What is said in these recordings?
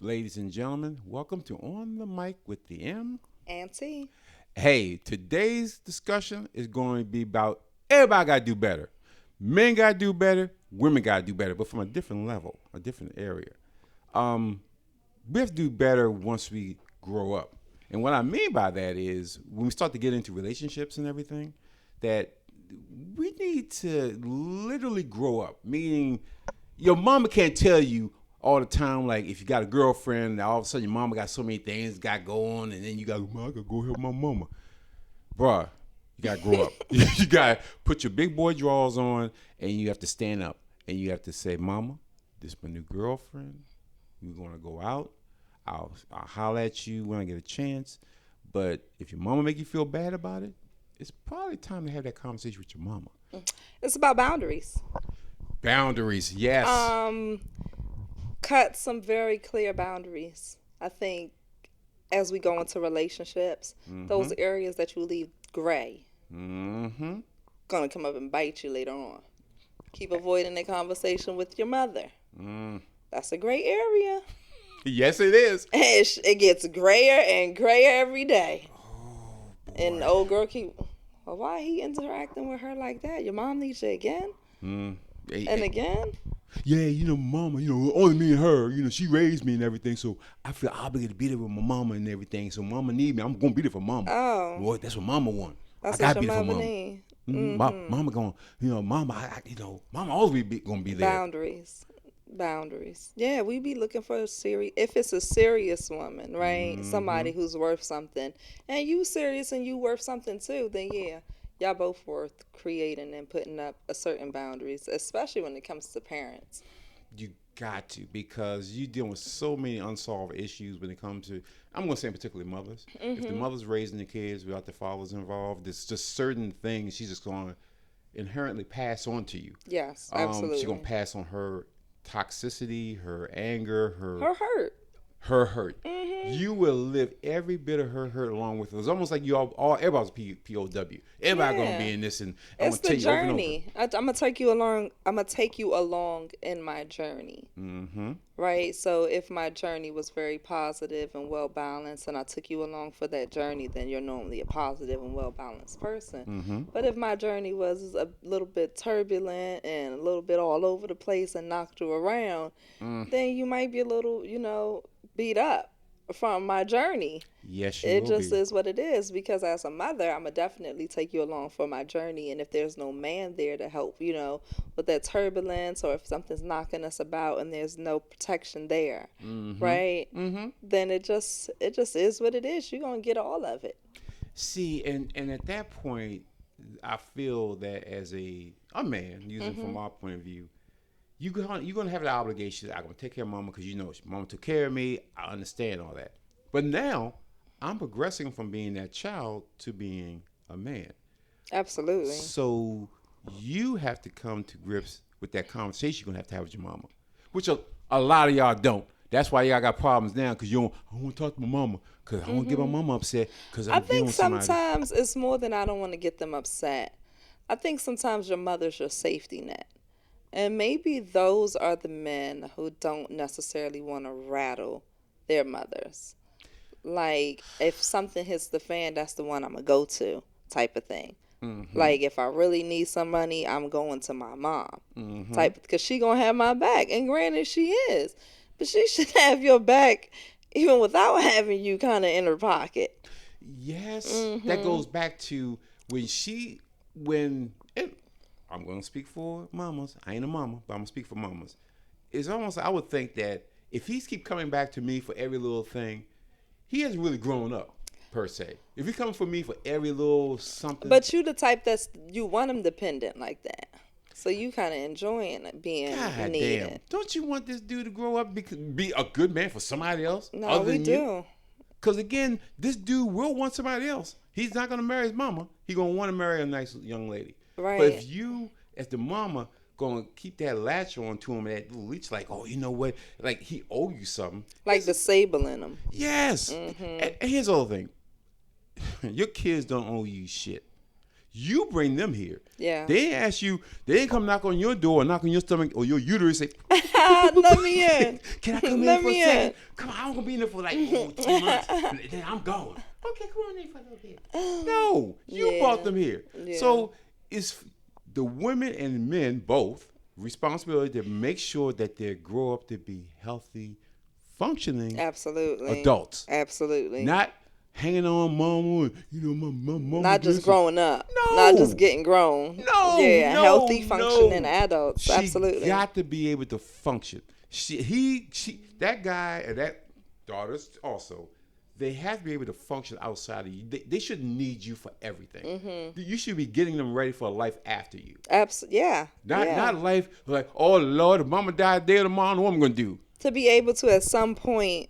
Ladies and gentlemen, welcome to On the Mic with the M. Auntie. Hey, today's discussion is going to be about everybody got to do better. Men got to do better, women got to do better, but from a different level, a different area. We have to do better once we grow up. And what I mean by that is when we start to get into relationships and everything, that we need to literally grow up. Meaning, your mama can't tell you all the time, like if you got a girlfriend, and all of a sudden your mama got so many things got going, and then you got, I gotta go help my mama. Bruh, you gotta grow up. You gotta put your big boy drawers on, and you have to stand up, and you have to say, Mama, this is my new girlfriend. We're gonna go out. I'll holler at you when I get a chance. But if your mama make you feel bad about it, it's probably time to have that conversation with your mama. It's about boundaries. Boundaries, yes. Cut some very clear boundaries. I think as we go into relationships, those areas that you leave gray, gonna come up and bite you later on. Keep avoiding the conversation with your mother. That's a gray area. Yes, it is. It gets grayer and grayer every day. Oh, boy. And the old girl well, why he interacting with her like that? Your mom needs you again? And again? Yeah, mama, only me and her, she raised me and everything, so I feel obligated to be there with my mama and everything. So mama need me. I'm going to be there for mama. Oh. Boy, that's what mama want. That's I got to what be your there for mama mama. need. Mama going, mama, mama always going to be there. Boundaries. Yeah, we be looking for if it's a serious woman, right? Somebody who's worth something. And you serious and you worth something too, then yeah, y'all both worth creating and putting up a certain boundaries, especially when it comes to parents. You got to, because you dealing with so many unsolved issues when it comes to, I'm going to say particularly mothers. If the mother's raising the kids without the fathers involved, there's just certain things she's just going to inherently pass on to you. Yes, absolutely. She's going to pass on her toxicity, her anger, her hurt. You will live every bit of her hurt along with it. It's almost like you all everybody's POW. Everybody gonna be in this, and I'm it's gonna the tell journey. You over. I'm gonna take you along. I'm gonna take you along in my journey. Right. So if my journey was very positive and well balanced, and I took you along for that journey, then you're normally a positive and well balanced person. But if my journey was a little bit turbulent and a little bit all over the place and knocked you around, then you might be a little, beat up from my journey. Yes, you it will just be. Is what it is, because as a mother, I'm gonna definitely take you along for my journey. And if there's no man there to help, with that turbulence, or if something's knocking us about and there's no protection there, right? Then it just is what it is. You're gonna get all of it. See, and at that point, I feel that as a man, using from our point of view, you're gonna have the obligation. I'm gonna take care of mama because mama took care of me. I understand all that, but now I'm progressing from being that child to being a man. Absolutely. So you have to come to grips with that conversation you're gonna have to have with your mama, which a lot of y'all don't. That's why y'all got problems now, because I don't want to talk to my mama because I don't want to get my mama upset because I think sometimes it's more than I don't want to get them upset. I think sometimes your mother's your safety net. And maybe those are the men who don't necessarily want to rattle their mothers. Like, if something hits the fan, that's the one I'm going to go to, type of thing. Like, if I really need some money, I'm going to my mom, because she going to have my back. And granted, she is. But she should have your back even without having you kind of in her pocket. Yes. That goes back to when I'm going to speak for mamas. I ain't a mama, but I'm going to speak for mamas. It's almost, I would think that if he's keep coming back to me for every little thing, he hasn't really grown up, per se. If he comes for me for every little something. But you the type you want him dependent like that. So you kind of enjoying it being God needed. Damn. Don't you want this dude to grow up be a good man for somebody else? No, other we than do. You? Because again, this dude will want somebody else. He's not going to marry his mama. He's going to want to marry a nice young lady. Right. But if you, as the mama, going to keep that latch on to him, that little leech, like, oh, you know what? Like, he owe you something. Like disabling him. Yes. And here's the other thing. Your kids don't owe you shit. You bring them here. Yeah. They ain't ask you. They didn't come knock on your door, knock on your stomach or your uterus. Say, let me in. Can I come Let in for a me second? in. Come on, I'm gonna be in there for like 2 months. Then I'm going. Okay, come on in for a little bit. No, you Yeah. brought them here. Yeah. So it's the women and men both responsibility to make sure that they grow up to be healthy, functioning Absolutely. adults. Absolutely. Not hanging on mama, my mama. Not just this. growing up. No. Not just getting grown. No, Yeah, no, healthy, functioning no. adults. She Absolutely. got to be able to function. That guy and that daughters also, they have to be able to function outside of you. They shouldn't need you for everything. Mm-hmm. You should be getting them ready for a life after you. Yeah. Not life like, oh Lord, if mama died there tomorrow, what am I gonna do? To be able to at some point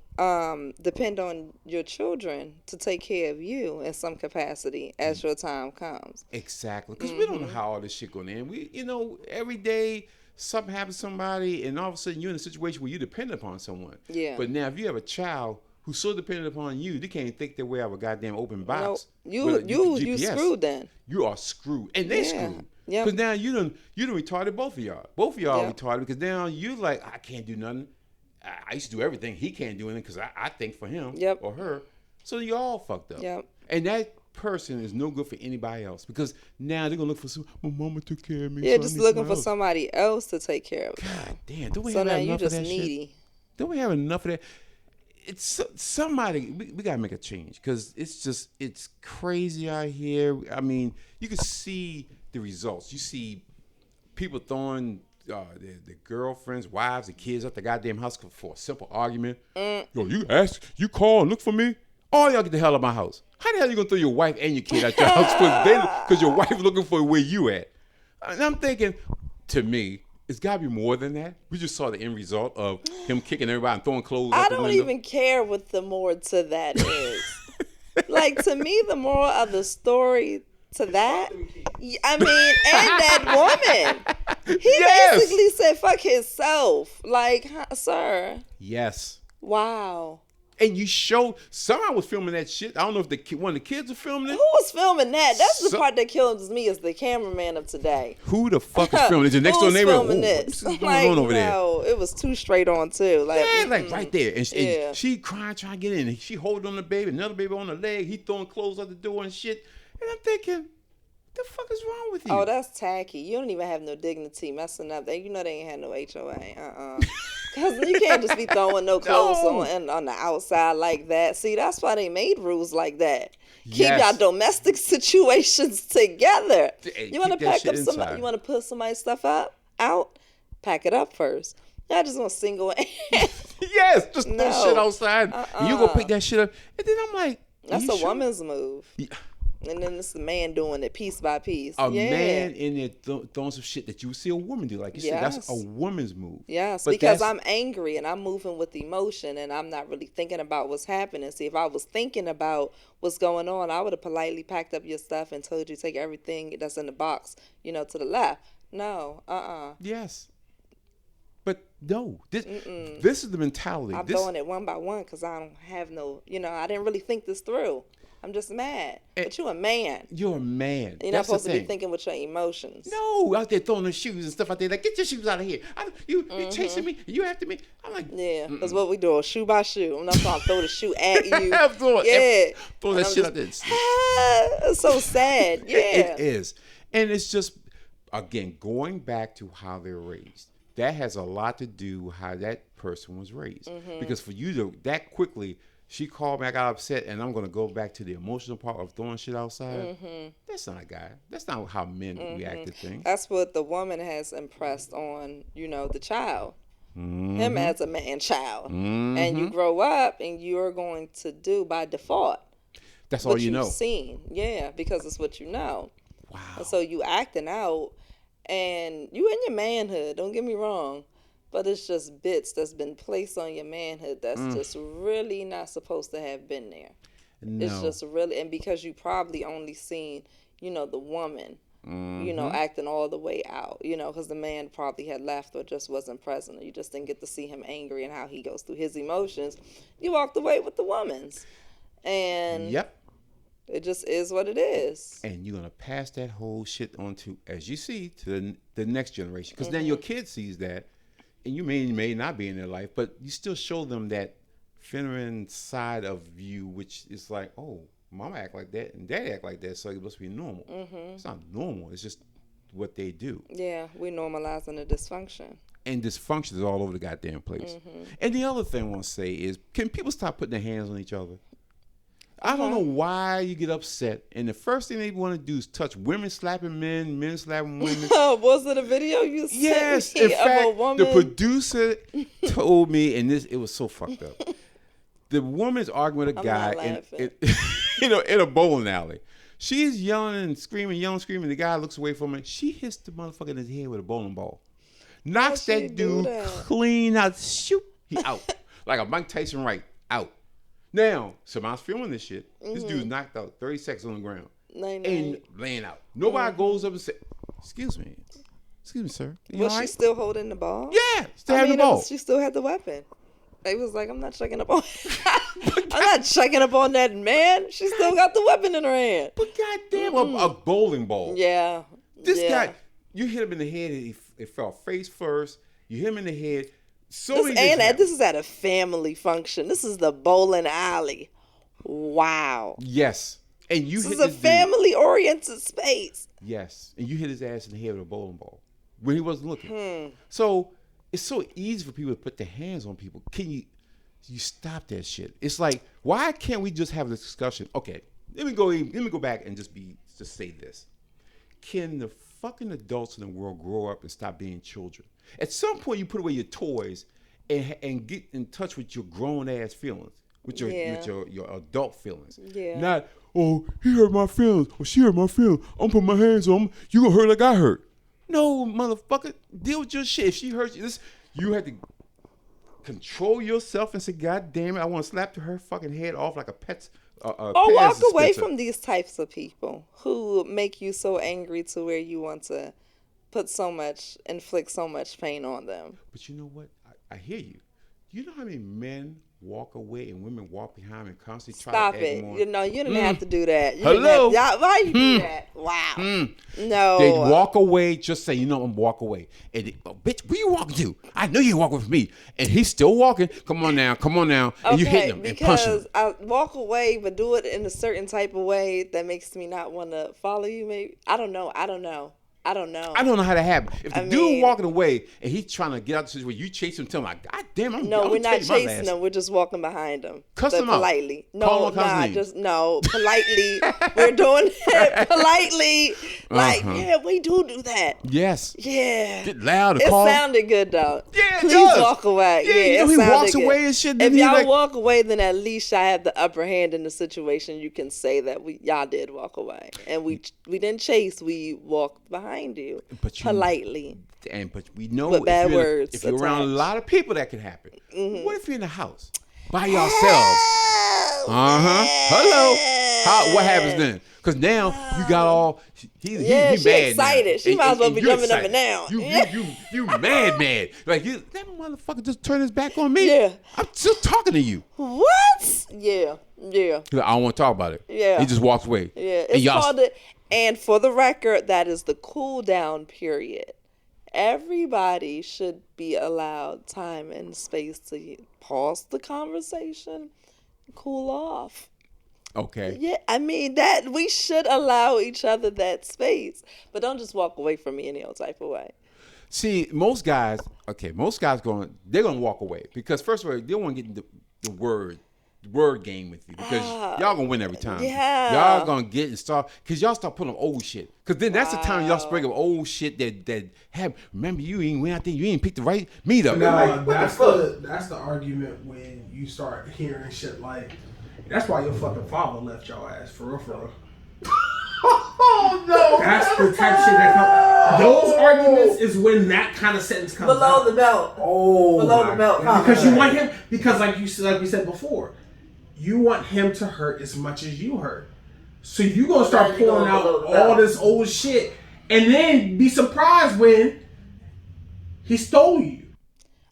depend on your children to take care of you in some capacity as your time comes. Exactly, because we don't know how all this shit gonna end. Every day something happens to somebody, and all of a sudden you're in a situation where you depend upon someone. Yeah. But now, if you have a child who's so dependent upon you, they can't think their way out of a goddamn open box. No, with a you GPS. screwed then. You are screwed, and they Yeah. screwed. Yep. Because now you done retarded both of y'all. Both of y'all Yep. retarded because now you like, I can't do nothing. I used to do everything. He can't do anything because I think for him Yep. or her. So you all fucked up. Yep. And that person is no good for anybody else because now they're gonna look for some. My mama took care of me. Yeah, so I just need looking for else. somebody else to take care of them. God damn! Don't we So have now enough you of just that shit? needy. Don't we have enough of that? It's somebody. We gotta make a change because it's crazy out here. I mean, you can see the results. You see people throwing their girlfriends, wives, and kids up the goddamn house for a simple argument. Yo, you call and look for me. All y'all get the hell out of my house. How the hell you gonna throw your wife and your kid out your house because your wife looking for where you at? And I'm thinking, to me, it's got to be more than that. We just saw the end result of him kicking everybody and throwing clothes out I the don't window. even care what the more to that is. Like, to me, the moral of the story to that, I mean, and that woman. He Yes. basically said, fuck himself. Like, sir. Yes. Wow. And you showed, somebody was filming that shit. I don't know if one of the kids were filming it. Who was filming that? That's the So- part that kills me as the cameraman of today. Who the fuck is filming it? The next door Who's neighbor. filming Ooh, this? what's going on over there? No, it was too straight on too. Like, Yeah, like right there. And Yeah. she crying, trying to get in. And she holding on the baby, another baby on the leg. He throwing clothes out the door and shit. And I'm thinking, what the fuck is wrong with you? Oh, that's tacky. You don't even have no dignity messing up. They ain't had no HOA. Because you can't just be throwing no clothes on the outside like that. See, that's why they made rules like that. Keep Yes. y'all domestic situations together. Hey, You want to keep that pack shit up somebody? inside. You want to put somebody's stuff out? Pack it up first. Y'all just gonna single. Yes, just throw No. shit outside. And you go pick that shit up. And then I'm like, That's you a sure? woman's move. Yeah. And then it's the man doing it piece by piece. A Yeah. man in there throwing some shit that you would see a woman do. Like you said, that's Yes. a woman's move. Yes, But because that's- I'm angry and I'm moving with emotion and I'm not really thinking about what's happening. See, if I was thinking about what's going on, I would have politely packed up your stuff and told you to take everything that's in the box, to the left. No, Yes. But no, this is the mentality. I'm This, throwing it one by one because I don't have no, I didn't really think this through. I'm just mad. But you a man. you're a man. You're That's not supposed the to be thing. thinking with your emotions. No, out there throwing the shoes and stuff out there. Like, get your shoes out of here. You chasing me? You after me? I'm like, Yeah, that's what we do, shoe by shoe. I'm not trying to throw the shoe at you. I'm throwing- Yeah. throw And that I'm shit just, out there. It's so sad. Yeah. It is. And it's just, again, going back to how they're raised. That has a lot to do with how that person was raised. Mm-hmm. Because for you to, that quickly, she called me, I got upset, and I'm going to go back to the emotional part of throwing shit outside. That's not a guy. That's not how men react to things. That's what the woman has impressed on, the child. Him as a man child. And you grow up and you're going to do by default That's all what you you've know. seen. Yeah, because it's what you know. Wow. And so you acting out and you in your manhood, don't get me wrong. But it's just bits that's been placed on your manhood that's just really not supposed to have been there. No. It's just really, and because you probably only seen, the woman, acting all the way out, because the man probably had left or just wasn't present. Or you just didn't get to see him angry and how he goes through his emotions. You walked away with the woman's. And Yep. It just is what it is. And you're gonna pass that whole shit on to, as you see, to the next generation. Because then your kid sees that, and you may not be in their life, but you still show them that feminine side of you, which is like, oh, mama act like that and daddy act like that, so it must be normal. It's not normal. It's just what they do. Yeah, we normalizing the dysfunction. And dysfunction is all over the goddamn place. And the other thing I want to say is, can people stop putting their hands on each other? I don't know why you get upset, and the first thing they want to do is touch women slapping men, men slapping women. Was it a video you sent Yes, me in of fact, a woman? the producer told me, and it was so fucked up. The woman's arguing with a guy in a bowling alley. She's yelling and screaming. The guy looks away from her. She hits the motherfucker in his head with a bowling ball. Knocks that dude clean out. Shoot, he out. Like a Mike Tyson right, out. Now, somebody's filming this shit. This dude's knocked out 30 seconds on the ground. And laying out. Nobody goes up and says, excuse me, sir. Was she still holding the ball? Yeah, still had the ball. She still had the weapon. They was like, I'm not checking up on I'm not checking up on that man. She still got the weapon in her hand. But goddamn, a bowling ball. Yeah. This guy, you hit him in the head, and it fell face first. You hit him in the head. This is at a family function. This is the bowling alley. Wow. Yes. And this is a family-oriented space. Yes. And you hit his ass in the head with a bowling ball when he wasn't looking. So it's so easy for people to put their hands on people. Can you stop that shit? It's like, why can't we just have a discussion? Okay, let me go back and just say this. Can the fucking adults in the world grow up and stop being children? At some point, you put away your toys and get in touch with your grown ass feelings, with your adult feelings. Yeah. Not, oh, he hurt my feelings, or she hurt my feelings. I'm putting my hands on him. You gonna hurt like I hurt? No, motherfucker. Deal with your shit. If she hurts you, you have to control yourself and say, God damn it, I want to slap her fucking head off like a pet's. Or walk away from these types of people who make you so angry to where you want to inflict so much pain on them. But you know what? I hear you. You know how many men walk away and women walk behind and constantly try to egg them on? You didn't have to do that. Hello? Why you do that? Wow. No. They walk away, just say, I'm walk away. And bitch, where you walking to? I know you walking with me. And he's still walking. Come on now. And you hit him and punch him. Because I walk away, but do it in a certain type of way that makes me not want to follow you, maybe. I don't know. I don't know how that happened. If the dude walking away and he's trying to get out of the situation, you chase him, tell him like, God damn, we're not chasing him. We're just walking behind him. Cuss him out. Politely. Politely. We're doing it politely. Like, we do that. Yes. Yeah. Get loud. It sounded good though. Yeah, Please walk away. Yeah, he walks away and shit. If y'all walk away, then at least I have the upper hand in the situation. You can say that y'all did walk away, and we didn't chase. We walked behind you, politely. But we know with bad words. If you're around a lot of people, that can happen. What if you're in the house by yourselves? Hello. What happens then? Because now you got all. He's mad excited. Now. She might as well be jumping up and down. You mad. Like that motherfucker just turned his back on me. Yeah. I'm still talking to you. What? Yeah. I don't want to talk about it. Yeah. He just walks away. Yeah. It's called it. And for the record, that is the cool down period. Everybody should be allowed time and space to pause the conversation, cool off. Okay. Yeah, I mean that we should allow each other that space, but don't just walk away from me any old type of way. See, most guys they're gonna walk away because first of all, they don't want to get the word game with you because y'all gonna win every time. Yeah. Y'all gonna get and start because y'all start putting up old shit. Because then that's the time y'all spring up old shit that have. Remember, you ain't went out there, you ain't picked the right meat up. No, that's the argument when you start hearing shit like, that's why your fucking father left your ass for real. Oh no! That's the type shit that comes. Those arguments is when that kind of sentence comes below out. the belt. Oh, below the belt. Because you want him. Because like we said before, you want him to hurt as much as you hurt. So you gonna start pulling out all this old shit, and then be surprised when he stole you.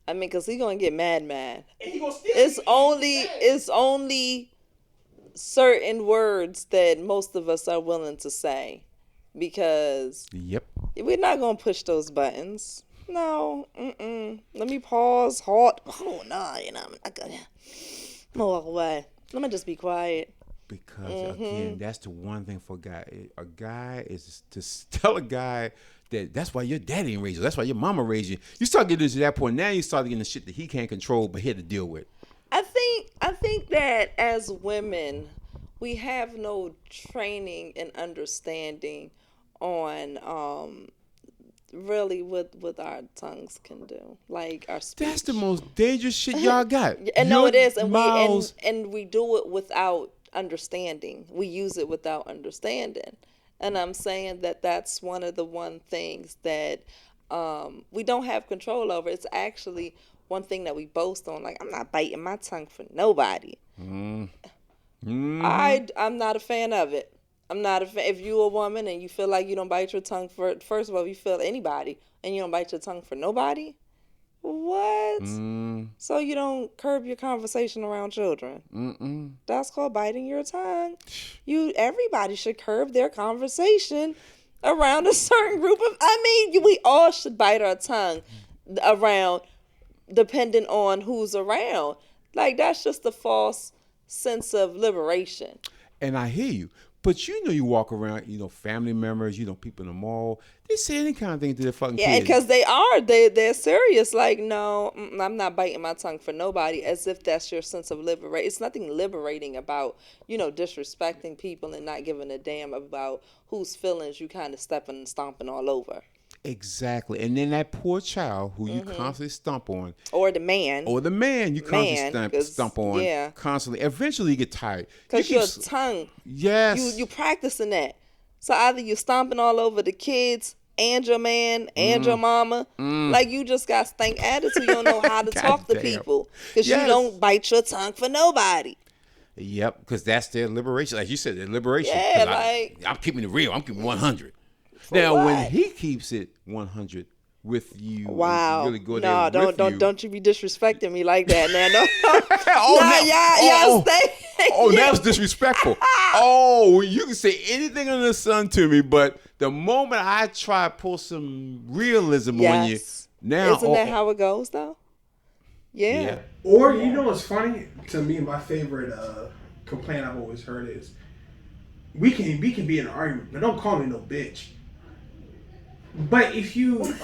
I mean, because he gonna get mad. And he gonna steal It's only certain words that most of us are willing to say because Yep. we're not going to push those buttons. No. Let me pause. Halt. Oh, no. You know, I'm not going to walk away. Let me just be quiet. Because again, that's the one thing for a guy. A guy is to tell a guy that's why your daddy didn't raise you. That's why your mama raised you. You start getting to that point. Now you start getting the shit that he can't control, but he had to deal with. I think that as women, we have no training and understanding on really what our tongues can do, like our speech. That's the most dangerous shit y'all got. And no, it is, and mouths, we do it without understanding. We use it without understanding, and I'm saying that that's one of the things that we don't have control over. It's actually one thing that we boast on. Like, I'm not biting my tongue for nobody. I'm not a fan of it. I'm not a fan. If you're a woman and you feel like you don't bite your tongue first of all, if you feel anybody and you don't bite your tongue for nobody, what? So you don't curb your conversation around children. That's called biting your tongue. Everybody should curb their conversation around a certain group of. We all should bite our tongue around, depending on who's around. Like, that's just a false sense of liberation. And I hear you. But you walk around, family members, people in the mall, they say any kind of thing to their fucking kids. Yeah, because they're serious. Like, no, I'm not biting my tongue for nobody, as if that's your sense of liberation. It's nothing liberating about, disrespecting people and not giving a damn about whose feelings you kind of stepping and stomping all over. Exactly. And then that poor child who you constantly stomp on. Or the man you constantly stomp on constantly. Eventually you get tired. Because your tongue. Yes. You practicing that. So either you're stomping all over the kids and your man and your mama. Like, you just got stank attitude. You don't know how to talk to people. Because you don't bite your tongue for nobody. Yep. Because that's their liberation. Like you said, their liberation. Yeah, I'm keeping it real. I'm keeping 100. Now, when he keeps it 100 with you, wow, really go no, there don't you be disrespecting me like that, man. No. Now it's disrespectful. You can say anything under the sun to me, but the moment I try to pull some realism on you, now isn't that how it goes, though? Yeah. Or what's funny to me? My favorite complaint I've always heard is, we can be in an argument, but don't call me no bitch. But if you, we had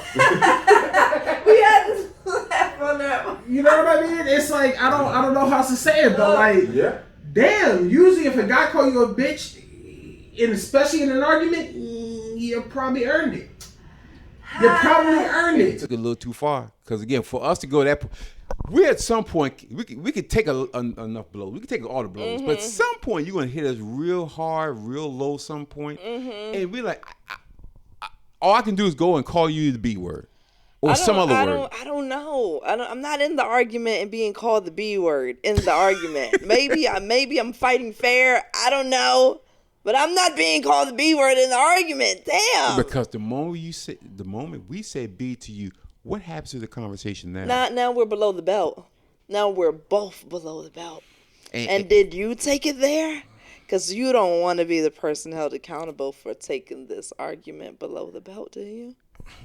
to laugh on that one. You know what I mean? It's like, I don't know how else to say it, but damn. Usually, if a guy call you a bitch, and especially in an argument, you probably earned it. You probably earned it. Took it a little too far, because again, for us to go that, we at some point we could take enough blows. We could take all the blows, but at some point you're gonna hit us real hard, real low. Some point, and we're like, all I can do is go and call you the B word or some other word. I don't know. I'm not in the argument and being called the B word in the argument. Maybe I'm fighting fair. I don't know. But I'm not being called the B word in the argument. Damn. Because the moment we say B to you, what happens to the conversation now? Now we're below the belt. Now we're both below the belt. And did you take it there? Because you don't want to be the person held accountable for taking this argument below the belt, do you?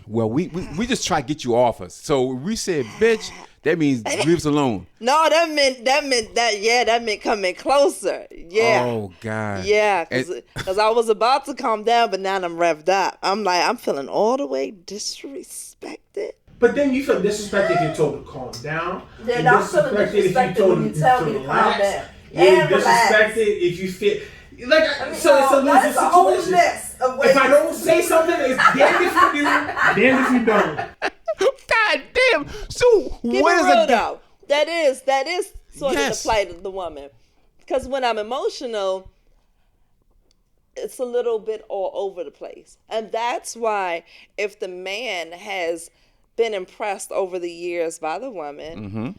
Well, we just try to get you off us. So we said, bitch, that means leave us alone. No, that meant coming closer. Yeah. Oh, God. Yeah, because I was about to calm down, but now I'm revved up. I'm like, I'm feeling all the way disrespected. But then you feel disrespected if you're told to calm down. Then I'm feeling disrespected when you tell me to calm down. You're disrespected if you feel like so it's a losing situation. If I don't say something, it's damned if you do, damned if you don't. God damn. So what is it though? That is sort of the plight of the woman. Because when I'm emotional, it's a little bit all over the place. And that's why if the man has been impressed over the years by the woman,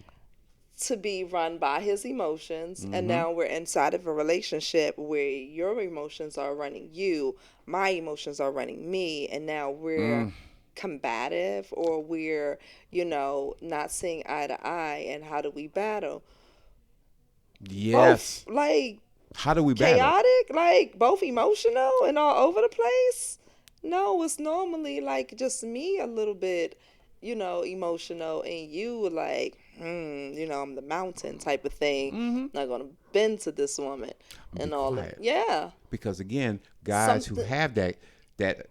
to be run by his emotions, and now we're inside of a relationship where your emotions are running you, my emotions are running me, and now we're combative, or we're not seeing eye to eye. And how do we battle? Yes. Like, How do we battle? chaotic, like both emotional and all over the place. No, it's normally like just me a little bit, emotional, and you like, I'm the mountain type of thing. Not gonna bend to this woman and all that. Yeah. Because again, guys who have that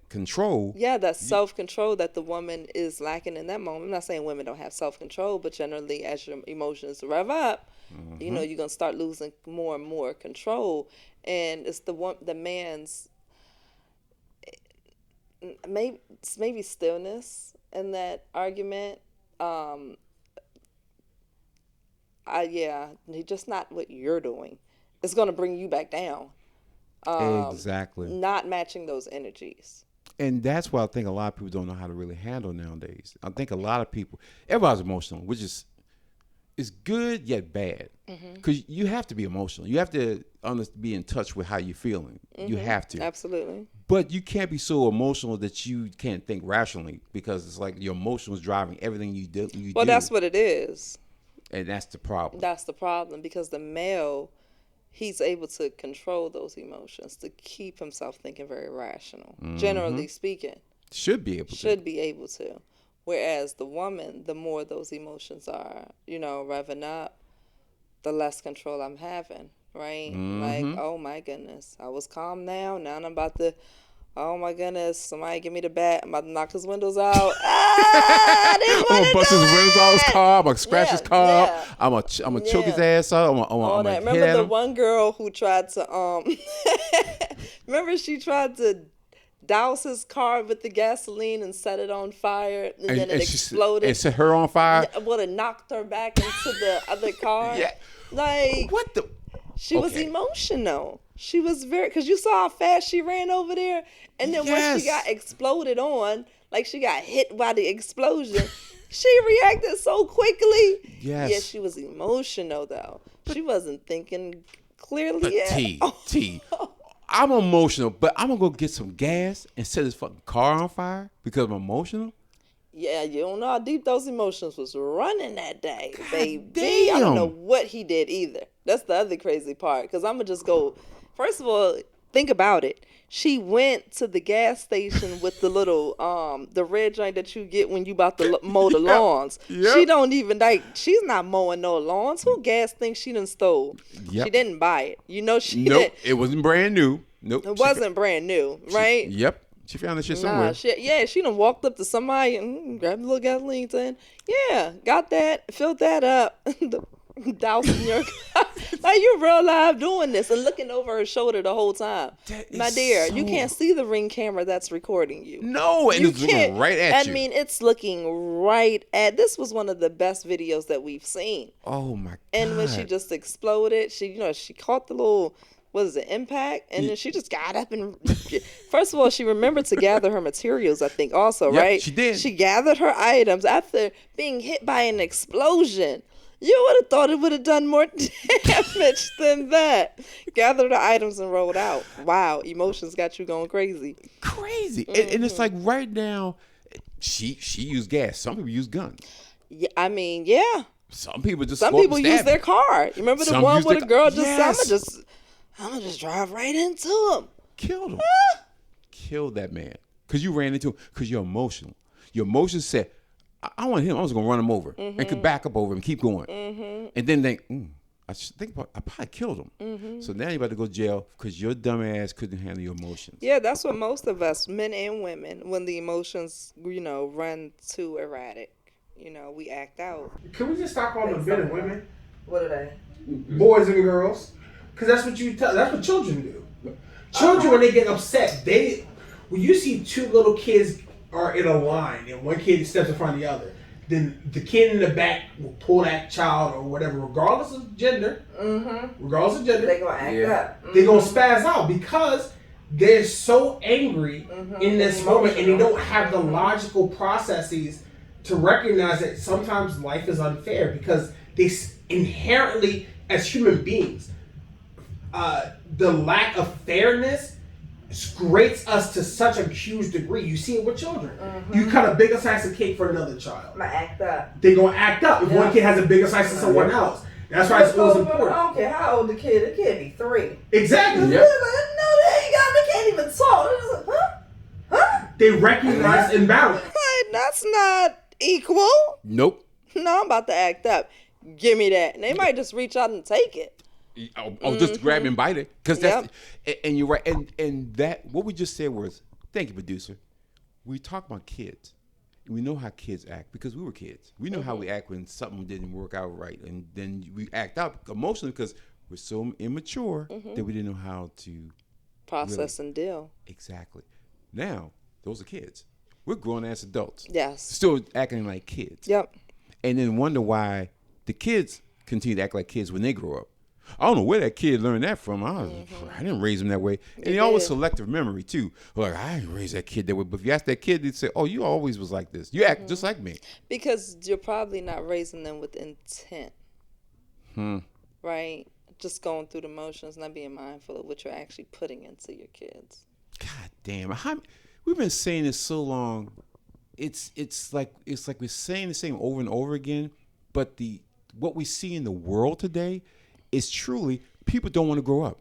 control. Yeah, that self-control that the woman is lacking in that moment. I'm not saying women don't have self-control, but generally as your emotions rev up, you're going to start losing more and more control. And it's the man's maybe stillness in that argument. Just not what you're doing. It's going to bring you back down. Exactly. Not matching those energies. And that's why I think a lot of people don't know how to really handle nowadays. I think a lot of people, everybody's emotional, which is good yet bad. Because you have to be emotional. You have to be in touch with how you're feeling. You have to. Absolutely. But you can't be so emotional that you can't think rationally, because it's like your emotions driving everything you do. Well, that's what it is. And that's the problem. That's the problem, because the male, he's able to control those emotions to keep himself thinking very rational. Generally speaking, should be able to. Whereas the woman, the more those emotions are, revving up, the less control I'm having, right? Like, oh my goodness, I was calm now I'm about to, oh my goodness, somebody give me the bat, I'm about to knock his windows out. I'm gonna bust his windows out his car, I'm gonna scratch his car up, I'm gonna choke his ass out, I'm gonna hit Remember the him. one girl who tried to remember she tried to douse his car with the gasoline and set it on fire, and then it exploded. It set her on fire? Well, it knocked her back into the other car. Yeah. Like, what the? She was emotional. She was because you saw how fast she ran over there, and then when she got exploded on, like she got hit by the explosion, she reacted so quickly. Yes. Yeah, she was emotional though. She wasn't thinking clearly yet. T. I'm emotional, but I'm gonna go get some gas and set this fucking car on fire because I'm emotional. Yeah, you don't know how deep those emotions was running that day, baby. Damn. I don't know what he did either. That's the other crazy part. Because I'm going to just go, first of all, think about it. She went to the gas station with the little, the red joint that you get when you about to mow the lawns. Yep. She don't even, she's not mowing no lawns. Who gas thinks she done stole? Yep. She didn't buy it. She Nope, didn't. it wasn't brand new. Nope. It wasn't brand new, right? Yep. She found this shit somewhere. She done walked up to somebody and grabbed a little gasoline tin. Yeah, got that, filled that up, dousing your car. Like, you real live doing this and looking over her shoulder the whole time. My dear, you can't see the Ring camera that's recording you. No, and it's looking right at you. I mean, it's looking right at. This was one of the best videos that we've seen. Oh my God. And when she just exploded, she caught the little, impact, and then she just got up and first of all, she remembered to gather her materials, I think, also, right? She did. She gathered her items after being hit by an explosion. You would have thought it would have done more damage than that. Gathered the items and rolled out. Wow, emotions got you going crazy. And it's like right now, she used gas. Some people use guns. Yeah, I mean, yeah. Some people just use their car. You remember the one where the girl just yes. I'm gonna just drive right into him. Killed him. Killed that man. Because you ran into him. Because you're emotional. Your emotions said, I want him. I was going to run him over. And could back up over him, keep going. And then think, I probably killed him. So now you're about to go to jail because your dumb ass couldn't handle your emotions. Yeah, that's what most of us, men and women, when the emotions, run too erratic, we act out. Can we just stop calling them men and women? What are they? Boys and girls. Because that's what children do. Children, when they get upset, when you see two little kids are in a line and one kid steps in front of the other, then the kid in the back will pull that child or whatever, regardless of gender. Regardless of gender. They're going to act up. They're going to spaz out because they're so angry in this moment, and they don't have the logical processes to recognize that sometimes life is unfair, because they inherently, as human beings, the lack of fairness grates us to such a huge degree. You see it with children. You cut a bigger slice of cake for another child. Act up. They're going to act up if one kid has a bigger slice than someone else. That's why it's always important. I don't care how old the kid. It can't be 3. Exactly. No, Yep. they ain't got. They can't even talk. It's like, huh? They recognize imbalance. Right, that's not equal. Nope. No, I'm about to act up. Give me that. And they might just reach out and take it. Just grab and bite it, because that's Yep. and you're right. And that what we just said was, thank you, producer. We talk about kids. We know how kids act because we were kids. We know how we act when something didn't work out right, and then we act out emotionally because we're so immature that we didn't know how to Process and deal. exactly. Now those are kids. We're grown ass adults, Yes. still acting like kids. Yep. And then wonder why the kids continue to act like kids when they grow up. I don't know where that kid learned that from. I didn't raise him that way. And they always selective memory too. Like, I didn't raise that kid that way. But if you ask that kid, they'd say, oh, you always was like this. You act just like me. Because you're probably not raising them with intent. Right? Just going through the motions, not being mindful of what you're actually putting into your kids. God damn. We've been saying this so long. It's like we're saying the same over and over again. But what we see in the world today is truly people don't want to grow up.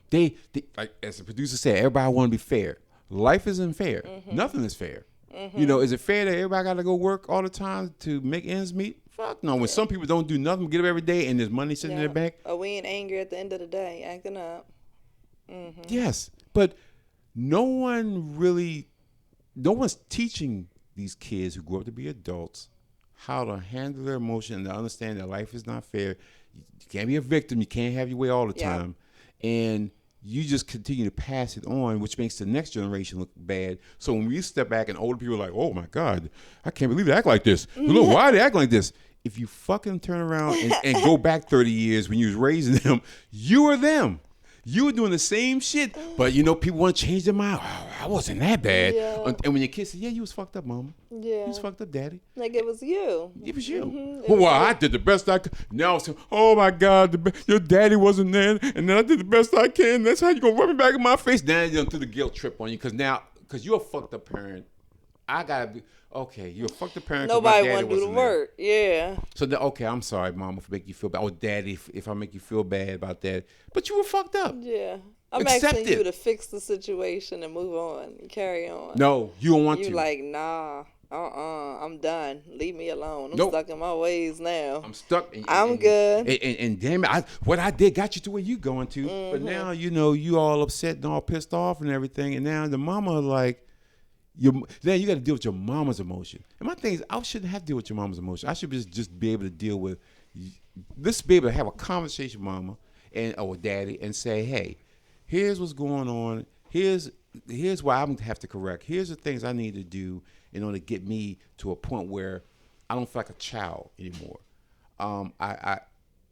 They like, as the producer said, everybody want to be fair. Life isn't fair. Nothing is fair. You know, is it fair that everybody got to go work all the time to make ends meet? Fuck no. When some people don't do nothing, get up every day, and there's money sitting in their bank. Or we ain't angry at the end of the day, acting up. Yes, but no one's teaching these kids who grow up to be adults how to handle their emotion and to understand that life is not fair. You can't be a victim. You can't have your way all the time. And you just continue to pass it on, which makes the next generation look bad. So when we step back and older people are like, oh my God, I can't believe they act like this. You know, why they act like this? If you fucking turn around and go back 30 years when you was raising them, you were them. You were doing the same shit, but you know, people want to change their mind. Oh, I wasn't that bad. Yeah. And when your kids say, yeah, you was fucked up, mama. Yeah. You was fucked up, daddy. Like it was you. It was you. It Well, was I did the best I could. Now it's, oh my God, your daddy wasn't there, and then I did the best I can. That's how you gonna rub me back in my face. Now you're gonna do the guilt trip on you, because you're a fucked up parent. I gotta be okay. You're a fucked up parent. Nobody want to do the work. Yeah. So okay, I'm sorry, mama, for making you feel bad. Oh, daddy, if I make you feel bad about that, but you were fucked up. Yeah. I'm Accept asking it. you to fix the situation and move on and carry on. No, you don't want You to. like, nah, I'm done. Leave me alone. I'm Nope. stuck in my ways now. I'm stuck. I'm good. And damn it, what I did got you to where you going to. But now, you know, you all upset and all pissed off and everything. And now the mama like, now you got to deal with your mama's emotion. And my thing is, I shouldn't have to deal with your mama's emotion. I should just be able to deal with, let's be able to have a conversation with mama or daddy and say, hey, here's what's going on. Here's why I'm gonna have to correct. Here's the things I need to do in order to get me to a point where I don't feel like a child anymore.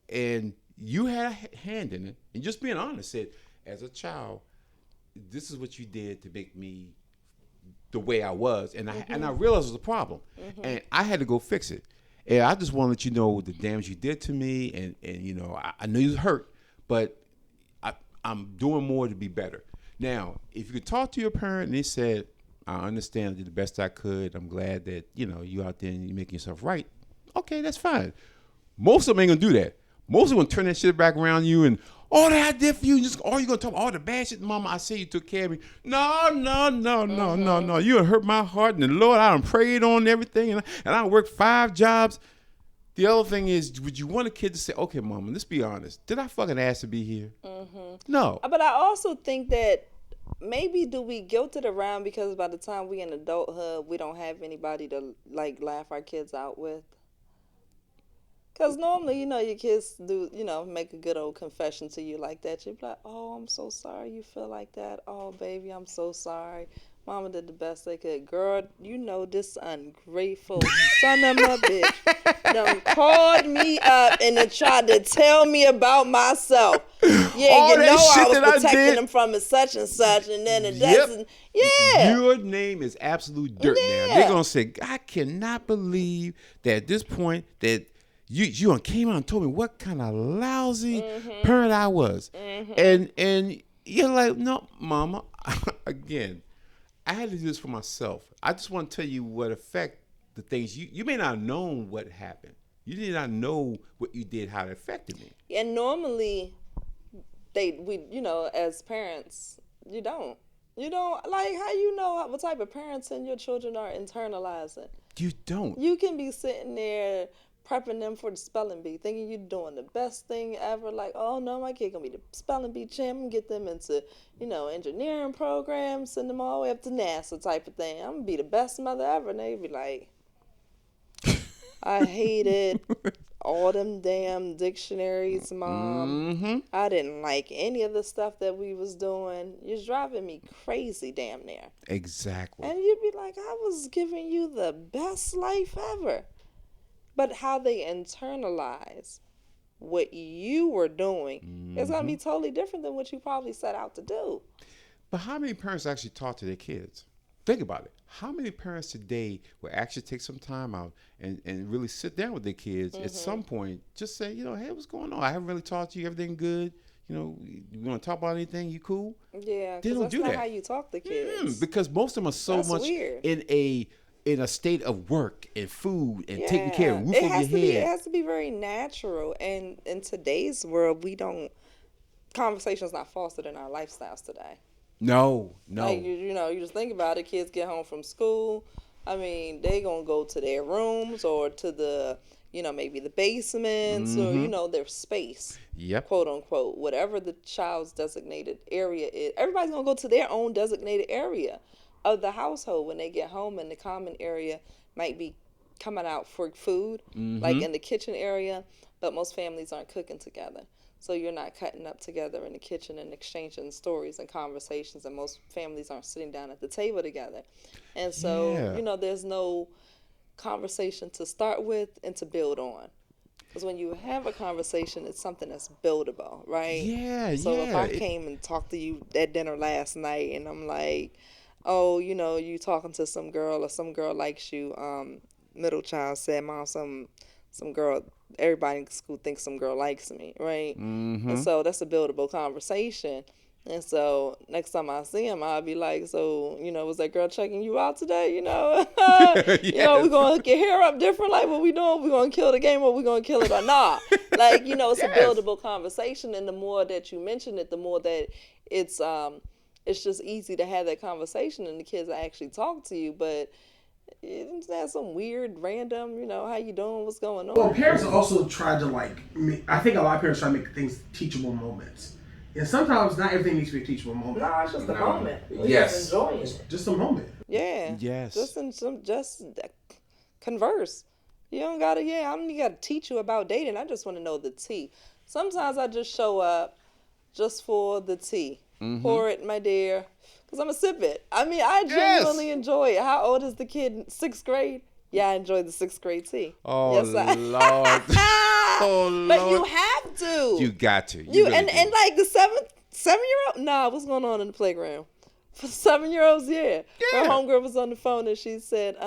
And you had a hand in it, and just being honest, said, as a child, this is what you did to make me the way I was, and I realized it was a problem, and I had to go fix it. And I just want to let you know the damage you did to me, and you know, I know you was hurt, but I'm doing more to be better. Now, if you could talk to your parent and they said, I understand, I did the best I could. I'm glad that, you know, you out there and you're making yourself right. Okay, that's fine. Most of them ain't going to do that. Most of them going to turn that shit back around you and, all that I did for you, all you going to talk all the bad shit. Mama, I say you took care of me. No. You done hurt my heart. And the Lord, I done prayed on everything. And I worked 5 jobs. The other thing is, would you want a kid to say, okay, Mama, let's be honest. Did I fucking ask to be here? No. But I also think that maybe do we guilt it around because by the time we in adulthood, we don't have anybody to like laugh our kids out with? Because normally, you know, your kids do, you know, make a good old confession to you like that. You'd be like, oh, I'm so sorry you feel like that. Oh, baby, I'm so sorry. Mama did the best they could. Girl, you know this ungrateful son of a bitch done called me up and then tried to tell me about myself. Yeah, all you know I was that protecting him from such and such, and then it doesn't. Yeah. Your name is absolute dirt now. They're going to say, I cannot believe that at this point that you came out and told me what kind of lousy parent I was. And you're like, no, Mama, again, I had to do this for myself. I just want to tell you what affect the things. You may not have known what happened. You did not know what you did, how it affected me. And normally, as parents, you don't like how you know what type of parenting your children are internalizing. You don't. You can be sitting there prepping them for the spelling bee, thinking you're doing the best thing ever. Like, oh no, my kid gonna be the spelling bee champ. Get them into, engineering programs, send them all the way up to NASA type of thing. I'm gonna be the best mother ever. And they be like, I hated all them damn dictionaries, Mom. Mm-hmm. I didn't like any of the stuff that we was doing. You're driving me crazy damn near. Exactly. And you'd be like, I was giving you the best life ever. But how they internalize what you were doing is going to be totally different than what you probably set out to do. But how many parents actually talk to their kids? Think about it. How many parents today will actually take some time out and really sit down with their kids at some point, just say, hey, what's going on? I haven't really talked to you. Everything good? You want to talk about anything? You cool? Yeah, They don't that's do not that. how you talk to kids. Because most of them are so That's much weird. in a state of work and food and taking care of roof it over has your to head. be, it has to be very natural. And in today's world, conversation's not fostered in our lifestyles today. No. Like, you just think about it. Kids get home from school. I mean, they gonna go to their rooms or to the, maybe the basements or, their space. Yep. Quote unquote, whatever the child's designated area is. Everybody's gonna go to their own designated area of the household when they get home, and the common area might be coming out for food, like in the kitchen area, but most families aren't cooking together. So you're not cutting up together in the kitchen and exchanging stories and conversations, and most families aren't sitting down at the table together. And so, there's no conversation to start with and to build on. Because when you have a conversation, it's something that's buildable, right? Yeah, So if yeah. I came and talked to you at dinner last night and I'm like, oh, you talking to some girl or some girl likes you, middle child said, Mom, some girl, everybody in school thinks some girl likes me, right? And so that's a buildable conversation. And so next time I see him, I'll be like, so, was that girl checking you out today? We're going to get hair up different. Like, what we doing? We going to kill the game or we going to kill it or not? Like, it's a buildable conversation. And the more that you mention it, the more that it's just easy to have that conversation and the kids actually talk to you. But it's not some weird, random, how you doing? What's going on? Well, parents also try to I think a lot of parents try to make things teachable moments. And sometimes not everything needs to be a teachable moment. No, it's just a moment. We're Yes. just enjoying it. Just a moment. Yeah. Yes. Just converse. You don't gotta. I don't even gotta teach you about dating. I just want to know the tea. Sometimes I just show up just for the tea. Pour it, my dear, because I'm a sip it. I mean, I genuinely enjoy it. How old is the kid? 6th grade? Yeah, I enjoy the 6th grade tea. Oh, yes, Lord. Oh, Lord. But you have to. You got to. You really and do. like the 7-year-old. Nah, what's going on in the playground? For 7-year-olds, yeah. Yeah. Her homegirl was on the phone and she said,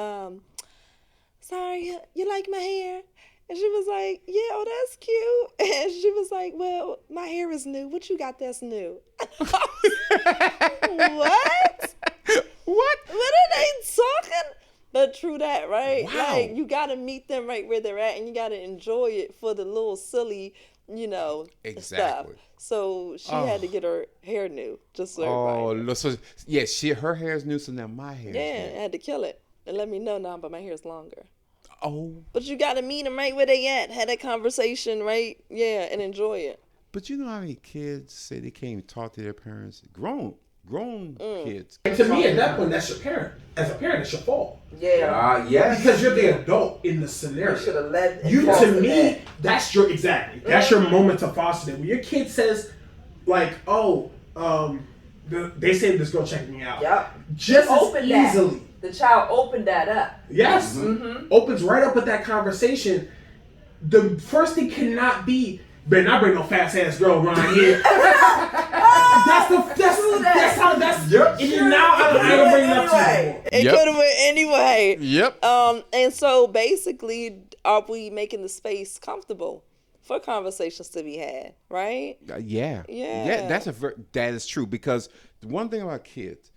sorry, you like my hair? And she was like, yeah, oh, that's cute. And she was like, well, my hair is new. What you got that's new? What? What? What are they talking? But true that, right? Wow. Like, you got to meet them right where they're at, and you got to enjoy it for the little silly, stuff. Exactly. So she had to get her hair new, just so Oh, everybody. look, so her hair is new, so now my hair Yeah, is I new. had to kill it and let me know now, but my hair's longer. Oh, But you got to meet them right where they at, have that conversation, right? Yeah, and enjoy it. but you know how many kids say they can't even talk to their parents? Grown kids. And to me, at that point, that's your parent. As a parent, it's your fault. Yeah. Yes. Because you're the adult in the scenario. You should have let You, to foster me, that. that's your your moment to foster that. When your kid says, like, oh, they say this girl checking me out. Yep. Just Open as that. easily. The child opened that up. Yes. Opens right up with that conversation. The first thing cannot be, better not bring no fast ass girl around here. that's how Yep. And now I don't bring it up to you anymore. It Yep. could have went anyway. Yep. And so basically, are we making the space comfortable for conversations to be had, right? Yeah. Yeah. That is true, because the one thing about kids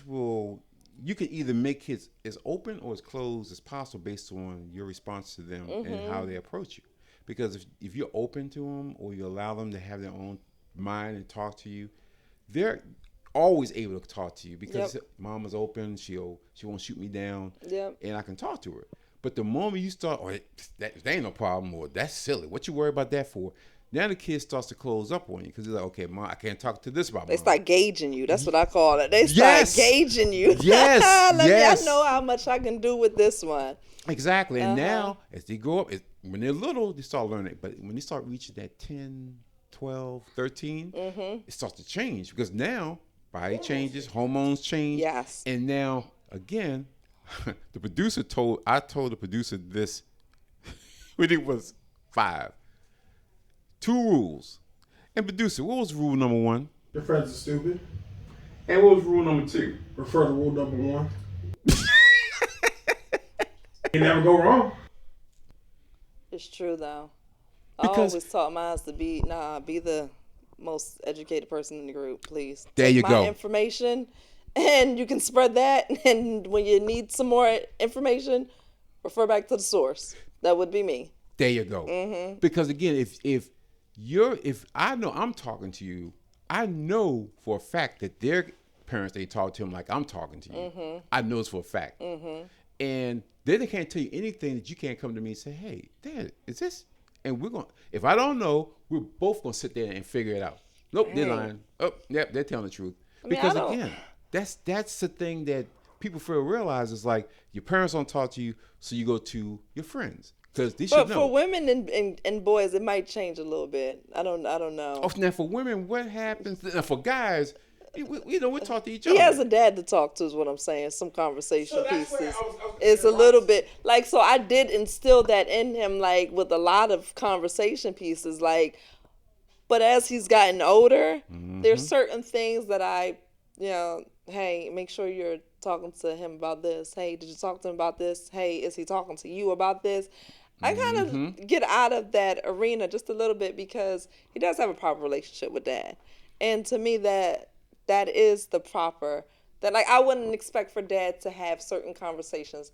will, you can either make kids as open or as closed as possible based on your response to them and how they approach you. Because if you're open to them or you allow them to have their own mind and talk to you, they're always able to talk to you because mama's open. She won't shoot me down, and I can talk to her. But the moment you start, that ain't no problem, or that's silly. What you worry about that for? Now the kid starts to close up on you because they're like, okay, Mom, I can't talk to this about They Mom. start gauging you. That's what I call it. They start gauging you. Yes, I know how much I can do with this one. Exactly. And now, as they grow up, when they're little, they start learning. But when they start reaching that 10, 12, 13, it starts to change because now body changes, hormones change. Yes. And now, again, I told the producer this when he was 5. 2 rules. And producer, what was rule number 1? Your friends are stupid. And what was rule number 2? Refer to rule number 1. You never go wrong. It's true though. Because- I always taught mine to be the most educated person in the group, please. There Take you my go. information, and you can spread that. And when you need some more information, refer back to the source. That would be me. There you go. Because again, if I know I'm talking to you, I know for a fact that their parents, they talk to them like I'm talking to you. I know it's for a fact. And then they can't tell you anything that you can't come to me and say, hey, Dad, is this? And if I don't know, we're both going to sit there and figure it out. Nope, they're lying. Oh, yep, they're telling the truth. Because again, that's the thing that people fail to realize is like your parents don't talk to you, so you go to your friends. Because they should know. But for women and boys, it might change a little bit. I don't know. Oh, now for women, what happens? Now for guys, we talk to each other. He has a dad to talk to, is what I'm saying. Some conversation So that's pieces. where I was It's a little bit like, so I did instill that in him, like with a lot of conversation pieces. Like, but as he's gotten older, there's certain things that hey, make sure you're talking to him about this. Hey, did you talk to him about this? Hey, is he talking to you about this? I kind of get out of that arena just a little bit because he does have a proper relationship with Dad. And to me, that is the proper, that like I wouldn't expect for Dad to have certain conversations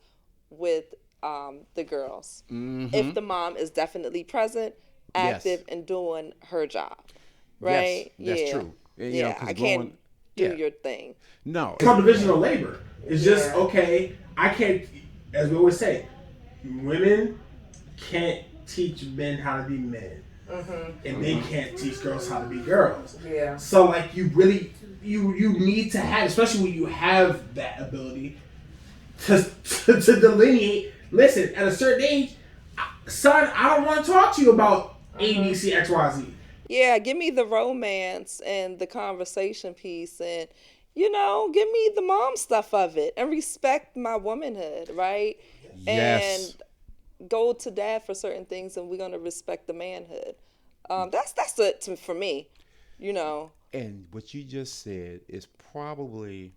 with the girls if the mom is definitely present, active, and doing her job. Right? Yes, that's true. And, you know, 'cause I can't do yeah. your thing. No. It's called division of labor. It's just, okay, I can't, as we always say, women can't teach men how to be men. And they can't teach girls how to be girls. Yeah. So like you really, you need to have, especially when you have that ability to delineate, listen, at a certain age, son, I don't want to talk to you about A, B, C, X, Y, Z. Yeah, give me the romance and the conversation piece, and give me the mom stuff of it, and respect my womanhood, right? Yes. And go to Dad for certain things, and we're gonna respect the manhood. That's it for me, And what you just said is probably,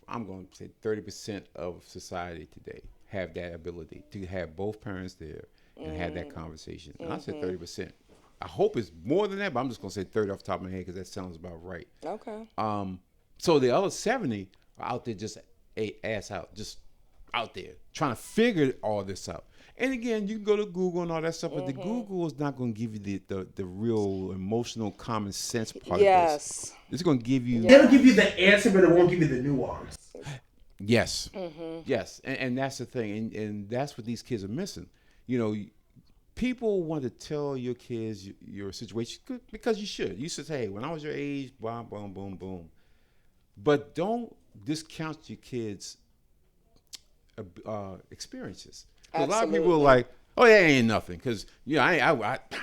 I'm going to say 30% of society today have that ability to have both parents there and have that conversation. And I said 30%. I hope it's more than that, but I'm just going to say 30 off the top of my head because that sounds about right. Okay. So the other 70 are out there just ass out, just out there trying to figure all this out. And again, you can go to Google and all that stuff, but the Google is not going to give you the real emotional common sense part of this. It's going to give you... It'll give you the answer, but it won't give you the nuance. Yes. Yes. And that's the thing. And that's what these kids are missing. People want to tell your kids your situation because you should. You should say, hey, when I was your age, boom, boom, boom, boom. But don't discount your kids' experiences. A lot of people are like, oh, that ain't nothing because I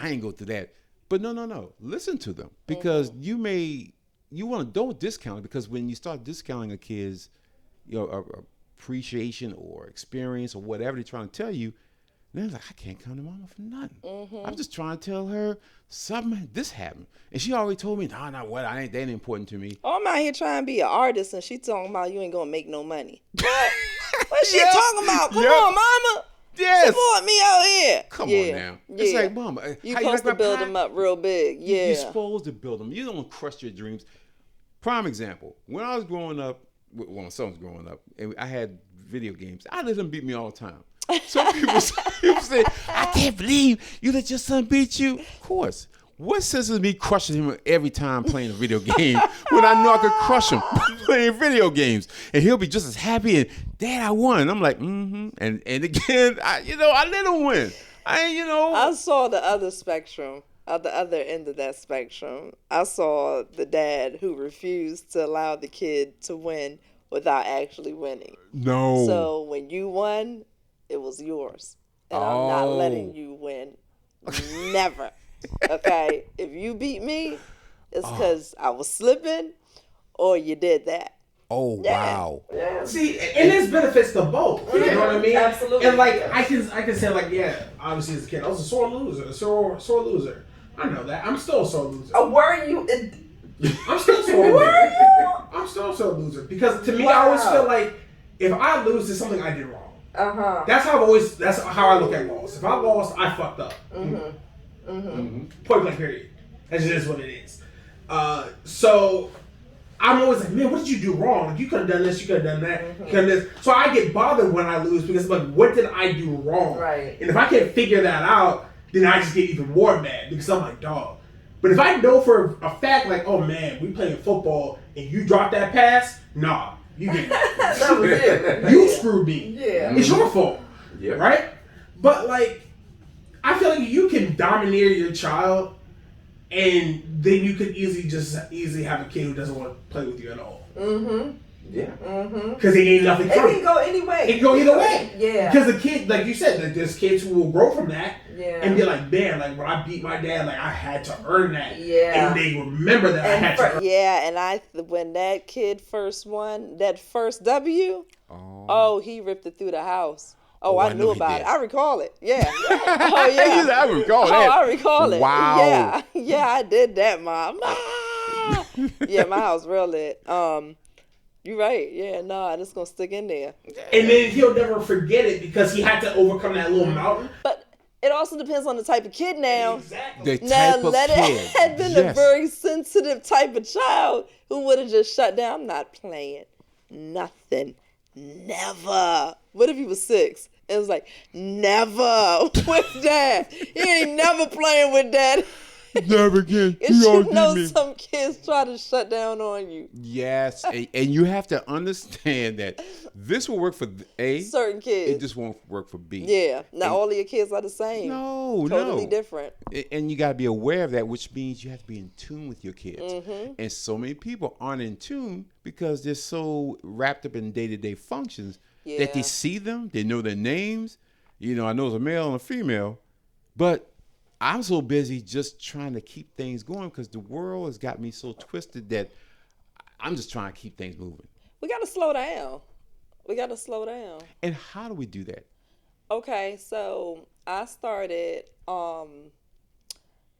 ain't go through that. But no. Listen to them because don't discount it because when you start discounting a kid's appreciation or experience or whatever they're trying to tell you, then it's like, I can't come to mama for nothing. I'm just trying to tell her something, this happened. And she already told me, no, not what, that ain't important to me. Oh, I'm out here trying to be an artist, and she talking about you ain't gonna make no money. What? What she talking about? Come on, mama. Yes. Support me out here. Come on now. It's like, mama. You supposed to build them up real big. Yeah. You're supposed to build them. You don't crush your dreams. Prime example. When I was growing up, when my son was growing up, and I had video games. I let him beat me all the time. Some people say, I can't believe you let your son beat you. Of course. What sense is me crushing him every time playing a video game when I know I could crush him playing video games? And he'll be just as happy and, Dad, I won. I'm like, mm-hmm. And again, I let him win. I saw the other spectrum, at the other end of that spectrum. I saw the dad who refused to allow the kid to win without actually winning. No. So when you won, it was yours. And I'm not letting you win. Never. Okay? If you beat me, it's because I was slipping or you did that. Oh, wow. Yeah. See, and there's benefits to both. You know what I mean? Absolutely. And like I can say like, yeah, obviously as a kid, I was a sore loser. I know that. I'm still a sore loser. Were you? I'm still a sore loser. I'm still a sore loser because to me, I always feel like if I lose, it's something I did wrong. That's how I look at loss. If I lost, I fucked up. Point blank period. That's just what it is. So I'm always like, man, what did you do wrong? Like, you could have done this, you could have done that, you could have this. So I get bothered when I lose because I'm like, what did I do wrong? Right. And if I can't figure that out, then I just get even more mad because I'm like, dog. But if I know for a fact, like, oh man, we playing football and you dropped that pass, nah, you get That was it. you screwed me. Yeah. It's your fault. Yeah. Right? But like, I feel like you can domineer your child and then you could easily have a kid who doesn't want to play with you at all. Yeah. Because they ain't nothing It from can go any way. It can go either way. Yeah. Because the kid, like you said, like there's kids who will grow from that and be like, man, like when I beat my dad, like I had to earn that. Yeah. And they remember that I had to earn. Yeah, and when that kid first won, that first W, he ripped it through the house. Oh, I knew about it. I recall it. Yeah. Oh, yeah. I recall that. Oh, I recall it. Wow. Yeah. Yeah, I did that, Mom. Yeah, my house real lit. You're right. Yeah, and it's going to stick in there. And then he'll never forget it because he had to overcome that little mountain. But it also depends on the type of kid now. Exactly. The Now, type of let kid. it had been a very sensitive type of child who would have just shut down. I'm not playing. Nothing. Never. What if he was 6? It was like, never with Dad. He ain't never playing with Dad. Never again. And you know some kids try to shut down on you. Yes, and you have to understand that this will work for A. Certain kids. It just won't work for B. Yeah. Not all of your kids are the same. No, Totally different. And you got to be aware of that, which means you have to be in tune with your kids. And so many people aren't in tune because they're so wrapped up in day-to-day functions that they see them, they know their names. You know, I know it's a male and a female, but I'm so busy just trying to keep things going because the world has got me so twisted that I'm just trying to keep things moving. We got to slow down. And how do we do that? Okay, so I started,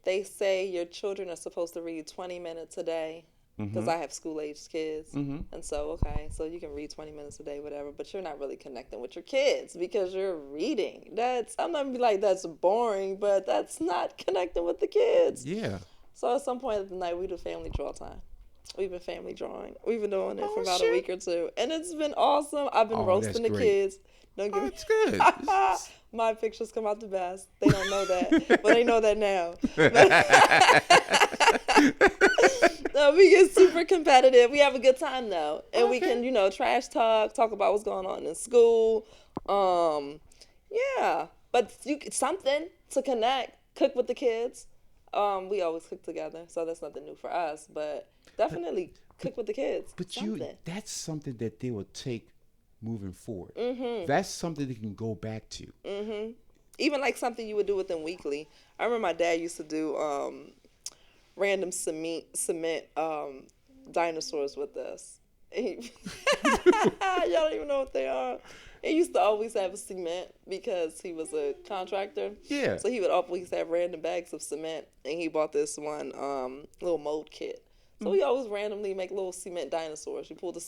they say your children are supposed to read 20 minutes a day because I have school-aged kids. And so, so you can read 20 minutes a day, whatever, but you're not really connecting with your kids because you're reading. I'm not going to be like, that's boring, but that's not connecting with the kids. Yeah. So at some point of the night, we do family draw time. We've been family drawing. We've been doing it for about shit. a week or two. And it's been awesome. I've been roasting the great. kids. Don't give me It's good. My pictures come out the best. They don't know that, but they know that now. No, we get super competitive. We have a good time though, and we can, trash talk about what's going on in school. Yeah, but something to connect. Cook with the kids. We always cook together, so that's nothing new for us. But definitely cook with the kids. But something. that's something that they will take moving forward. That's something they can go back to. Even like something you would do with them weekly. I remember my dad used to do random cement dinosaurs with us. Y'all don't even know what they are. He used to always have a cement because he was a contractor. Yeah. So he would always have random bags of cement, and he bought this one little mold kit. So we always randomly make little cement dinosaurs. You pour the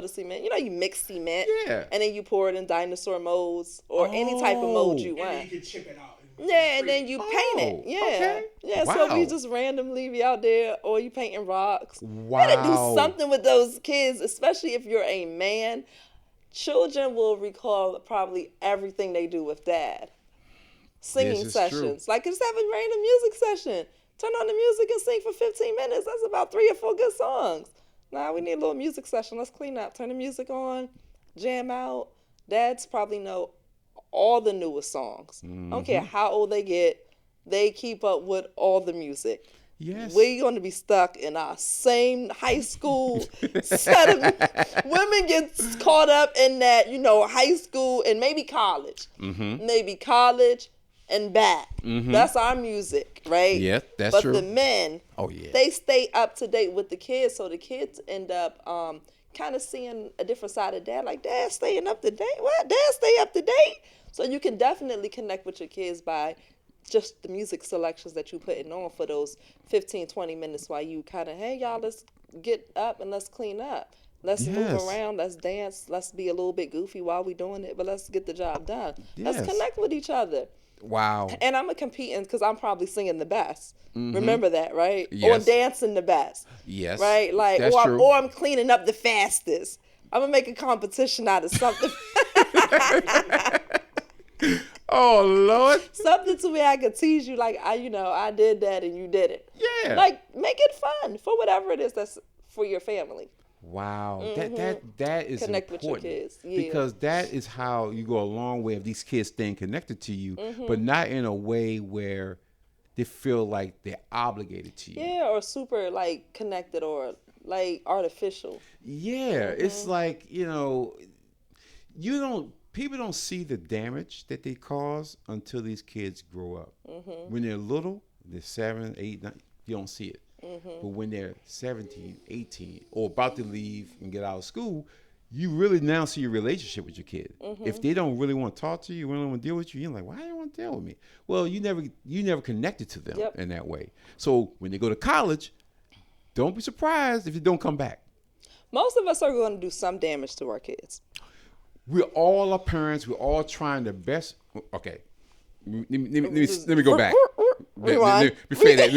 cement. You mix cement. Yeah. And then you pour it in dinosaur molds or any type of mold you want. And then you can chip it out. Yeah, and then you paint it. Oh, Yeah. okay. Yeah, so Wow. we just randomly be out there or you painting rocks. Wow. Gotta do something with those kids, especially if you're a man. Children will recall probably everything they do with dad. Singing This is true. sessions. Like just have a random music session. Turn on the music and sing for 15 minutes. That's about 3 or 4 good songs. Now we need a little music session. Let's clean up. Turn the music on, jam out. Dads probably know all the newest songs. I don't care how old they get, they keep up with all the music. Yes. We're going to be stuck in our same high school set of women get caught up in that, high school and maybe college. Maybe college and back. That's our music, right? Yeah, that's but true. the men, they stay up to date with the kids, so the kids end up kind of seeing a different side of dad. Like, Dad staying up to date? What? Dad stay up to date? So you can definitely connect with your kids by just the music selections that you putting on for those 15, 20 minutes while you kind of, hey, y'all, let's get up and let's clean up. Let's move Yes. around. Let's dance. Let's be a little bit goofy while we doing it, but let's get the job done. Let's Yes. connect with each other. Wow. And I'm competing because I'm probably singing the best. Remember that, right? Yes. Or dancing the best. Yes. Right? Like, That's true. or I'm cleaning up the fastest. I'm going to make a competition out of something. Oh, Lord. Something to where I could tease you, like, I did that and you did it. Yeah. Like, make it fun for whatever it is that's for your family. Wow, that is Connect with your important kids, yeah. because that is how you go a long way of these kids staying connected to you, Mm-hmm. but not in a way where they feel like they're obligated to you. Yeah, or super, like, connected or, like, artificial. Yeah, it's Mm-hmm. like people don't see the damage that they cause until these kids grow up. Mm-hmm. When they're little, they're 7, 8, 9, you don't see it. Mm-hmm. But when they're 17, 18, or about to leave and get out of school, you really now see your relationship with your kid. Mm-hmm. If they don't really want to talk to you, really want to deal with you, you're like, why do you want to deal with me? Well, you never connected to them Yep. in that way. So when they go to college, don't be surprised if you don't come back. Most of us are going to do some damage to our kids. We're all our parents. We're all trying the best. Okay. Let me go back. Rewind. Let me say that.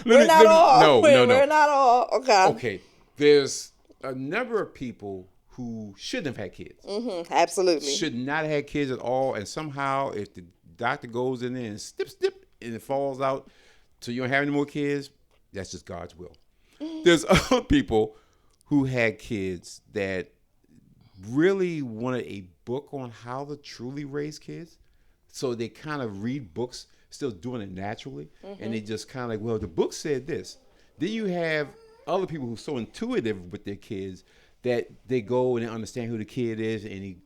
We're not all. No. We're not all. Okay. Okay. There's a number of people who shouldn't have had kids. Absolutely. Should not have had kids at all. And somehow, if the doctor goes in there and snip, and it falls out, so you don't have any more kids, that's just God's will. There's other people who had kids that really wanted a book on how to truly raise kids. So they kind of read books, still doing it naturally. And they just kind of like, well, the book said this. Then you have other people who are so intuitive with their kids that they go and they understand who the kid is and they,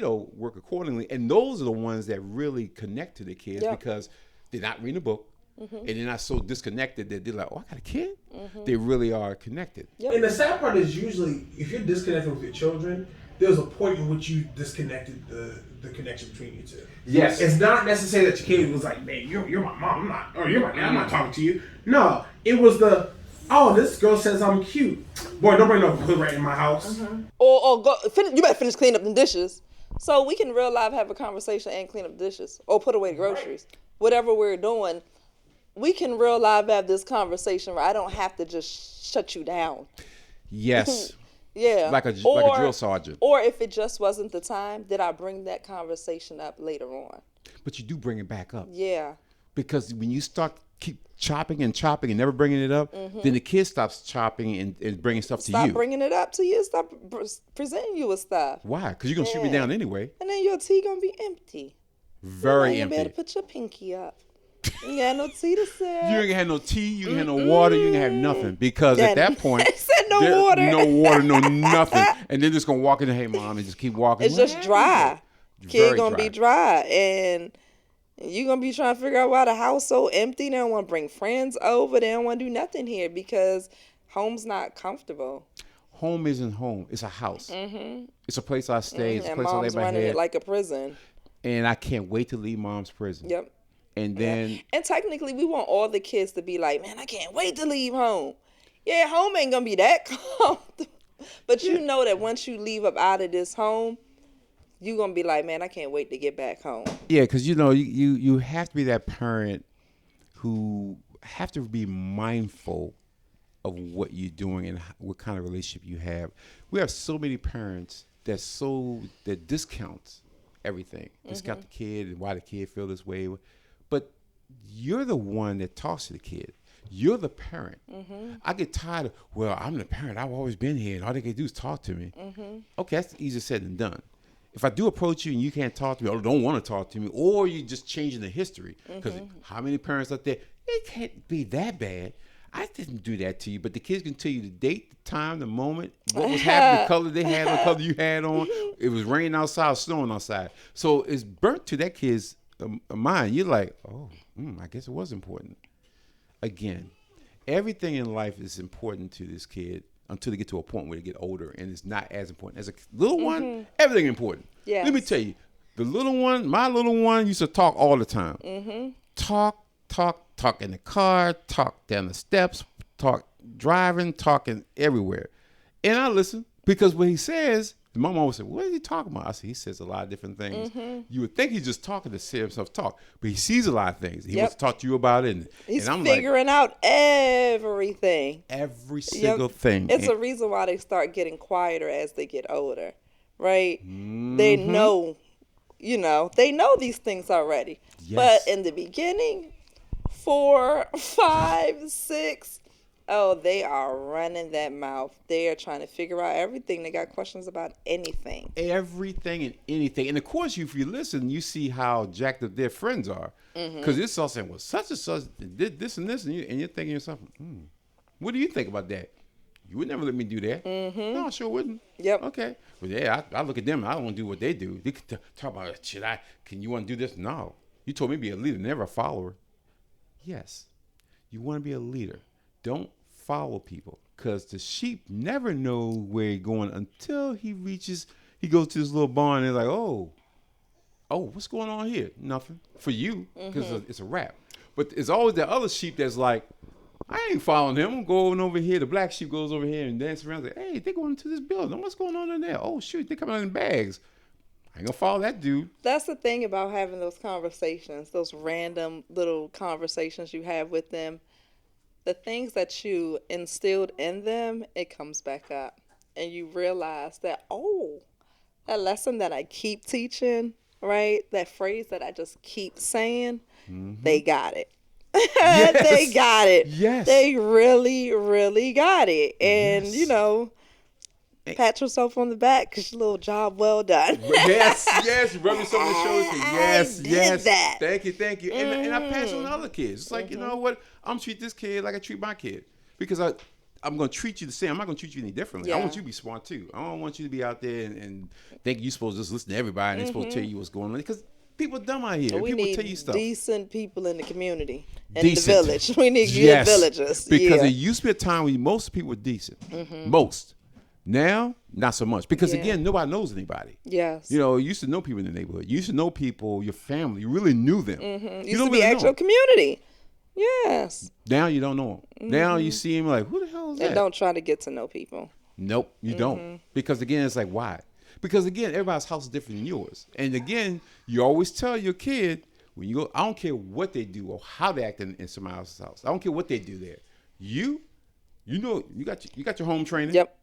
work accordingly. And those are the ones that really connect to the kids because they're not reading a book. And they're not so disconnected that they're like, oh, I got a kid? They really are connected. And the sad part is usually if you're disconnected with your children, there's a point in which you disconnected the connection between you two. Yes. It's not necessary that your kid was like, man, you're my mom, I'm not, or you're my dad, I'm not talking to you. No, it was this girl says I'm cute. Boy, don't bring no hood rat in my house. Or go finish. You better finish cleaning up the dishes. So we can real life have a conversation and clean up the dishes or put away the groceries. Whatever we're doing, we can real life have this conversation where I don't have to just shut you down. Yes. Yeah. Like a drill sergeant. Or if it just wasn't the time, did I bring that conversation up later on? But you do bring it back up. Yeah. Because when you keep chopping and never bringing it up, then the kid stops chopping and bringing stuff to you. Stop bringing it up to you. Stop presenting you with stuff. Why? Because you're going to shoot me down anyway. And then your tea going to be empty. Very You better empty. put your pinky up. You got no tea to sip. You ain't gonna have no tea, you ain't have no water, you ain't gonna have nothing. Because at that point, They said no water. No water, no nothing. And they're just gonna walk in, hey mom, and just keep walking. It's just dry. Kid Very gonna be dry. And you gonna be trying to figure out why the house so empty. They don't want to bring friends over. They don't want to do nothing here because home's not comfortable. Home isn't home. It's a house. It's a place I stay. It's a And place I lay mom's my running head. it like a prison. And I can't wait to leave mom's prison. Yep. And then And technically, we want all the kids to be like, man, I can't wait to leave home. Yeah, home ain't going to be that comfortable. But you know that once you leave up out of this home, you gonna be like, man, I can't wait to get back home. Yeah, because you have to be that parent who have to be mindful of what you're doing and what kind of relationship you have. We have so many parents that discounts everything, discount the kid and why the kid feel this way, but you're the one that talks to the kid. You're the parent. I get tired of, well, I'm the parent. I've always been here, and all they can do is talk to me. Okay, that's easier said than done. If I do approach you and you can't talk to me or don't want to talk to me, or you're just changing the history, because how many parents out there, it can't be that bad. I didn't do that to you, but the kids can tell you the date, the time, the moment, what was happening, the color they had, the color you had on. It was raining outside, snowing outside. So it's burnt to that kid's mind. You're like, oh, I guess it was important. Again, everything in life is important to this kid until they get to a point where they get older, and it's not as important. As a little one, everything important. Yes. Let me tell you, my little one used to talk all the time. Talk in the car, talk down the steps, talk driving, talking everywhere. And I listen because what he says, my mom would say, what is he talking about? I said, he says a lot of different things. You would think he's just talking to say himself talk, but he sees a lot of things. He wants to talk to you about it. And, He's and I'm figuring out everything. every single thing. It's a reason why they start getting quieter as they get older, right? They know, they know these things already. Yes. But in the beginning, 4, 5, 6, they are running that mouth. They are trying to figure out everything. They got questions about anything. Everything and anything. And of course, if you listen, you see how jacked up their friends are. Because it's all saying, well, such and such did this and this. And you're thinking to yourself, what do you think about that? You would never let me do that. No, I sure wouldn't. Yep. Okay. But yeah, I look at them. I don't want to do what they do. They could talk about, can you want to do this? No. You told me to be a leader, never a follower. Yes. You want to be a leader. Don't follow people, because the sheep never know where he's going until he goes to this little barn and they're like, oh, what's going on here? Nothing for you, because it's a wrap. But it's always that other sheep that's like, I ain't following him. I'm going over here. The black sheep goes over here and dances around. Like, hey, they're going into this building. What's going on in there? Oh shoot, they're coming out in bags. I ain't gonna follow that dude. That's the thing about having those conversations, those random little conversations you have with them. The things that you instilled in them, it comes back up. And you realize that, that lesson that I keep teaching, right? That phrase that I just keep saying, they got it. Yes. They got it. Yes. They really, really got it. And, pat yourself on the back because your little job well done. Yes. Rub yourself on the shoulder. Yes. did that. Thank you. And I pass on to other kids. It's like, you know what? I'm treat this kid like I treat my kid, because I'm going to treat you the same. I'm not going to treat you any differently. I want you to be smart too. I don't want you to be out there and think you're supposed to just listen to everybody and they're supposed to tell you what's going on, because people dumb out here. We people need tell you stuff. Decent people in the community, in Decent. the village. We need good villagers. Because it used to be a time when most people were decent. Most. Now, not so much. Because again, nobody knows anybody. Yes. You used to know people in the neighborhood. You used to know people, your family. You really knew them. Used to be actual community. Yes. Now you don't know them. Now you see them like, who the hell is that? And don't try to get to know people. Nope, you don't. Because again, it's like, why? Because again, everybody's house is different than yours. And again, you always tell your kid, when you go, I don't care what they do or how they act in somebody else's house. I don't care what they do there. You got your home training. Yep.